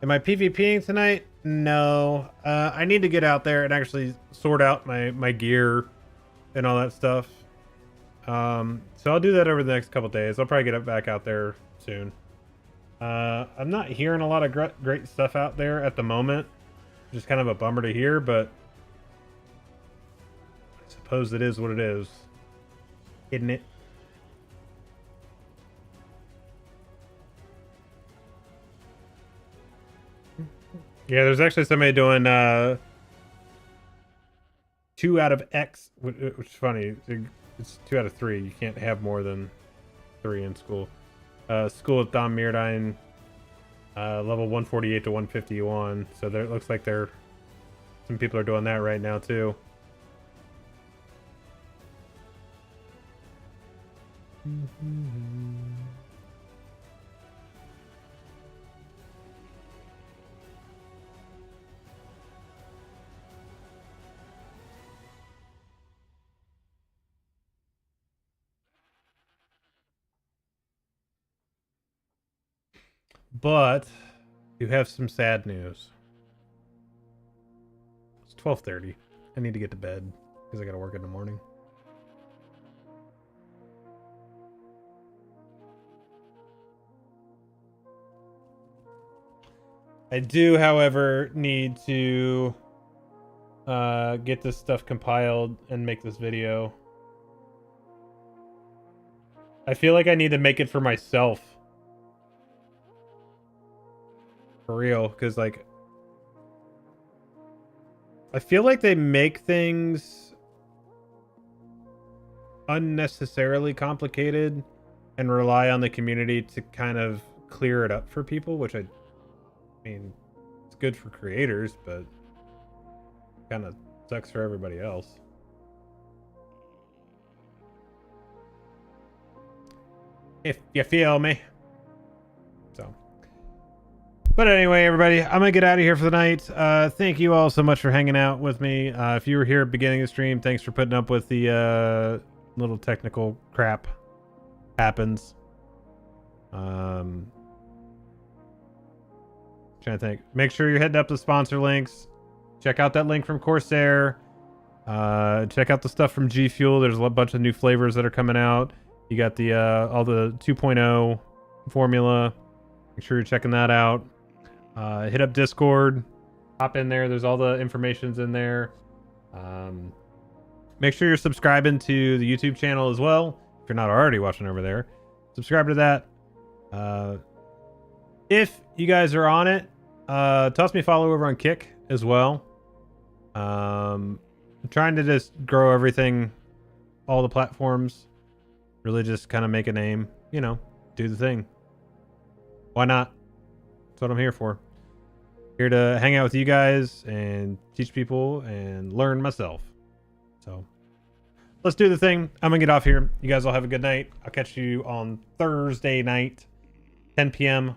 A: Am I PvPing tonight? No. I need to get out there and actually sort out my gear and all that stuff. So I'll do that over the next couple days. I'll probably get back out there soon. I'm not hearing a lot of great stuff out there at the moment. Just kind of a bummer to hear, but I suppose it is what it is. Isn't it? Yeah, there's actually somebody doing 2 out of X, which is funny. It's 2 out of 3. You can't have more than 3 in school. School at Dom Meerdine, level 148 to 151. So there, it looks like some people are doing that right now too. But you have some sad news. It's 12:30. I need to get to bed because I got to work in the morning. I do, however, need to get this stuff compiled and make this video. I feel like I need to make it for myself. For real, because like I feel like they make things unnecessarily complicated and rely on the community to kind of clear it up for people, which I mean, it's good for creators, but kind of sucks for everybody else. If you feel me. So. But anyway, everybody, I'm going to get out of here for the night. Thank you all so much for hanging out with me. If you were here at the beginning of the stream, thanks for putting up with the little technical crap. Happens. Trying to think. Make sure you're heading up the sponsor links. Check out that link from Corsair. Check out the stuff from G Fuel. There's a bunch of new flavors that are coming out. You got the all the 2.0 formula. Make sure you're checking that out. Hit up Discord, hop in there. There's all the information's in there. Make sure you're subscribing to the YouTube channel as well. If you're not already watching over there, subscribe to that. If you guys are on it, toss me a follow over on Kick as well. I'm trying to just grow everything, all the platforms. Really just kind of make a name, you know, do the thing. Why not? That's what I'm here for. Here to hang out with you guys and teach people and learn myself. So let's do the thing. I'm gonna get off here. You guys all have a good night. I'll catch you on Thursday night, 10 p.m.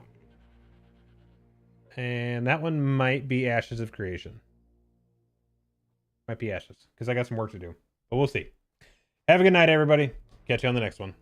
A: And that one might be Ashes of Creation. Might be Ashes, because I got some work to do. But we'll see. Have a good night, everybody. Catch you on the next one.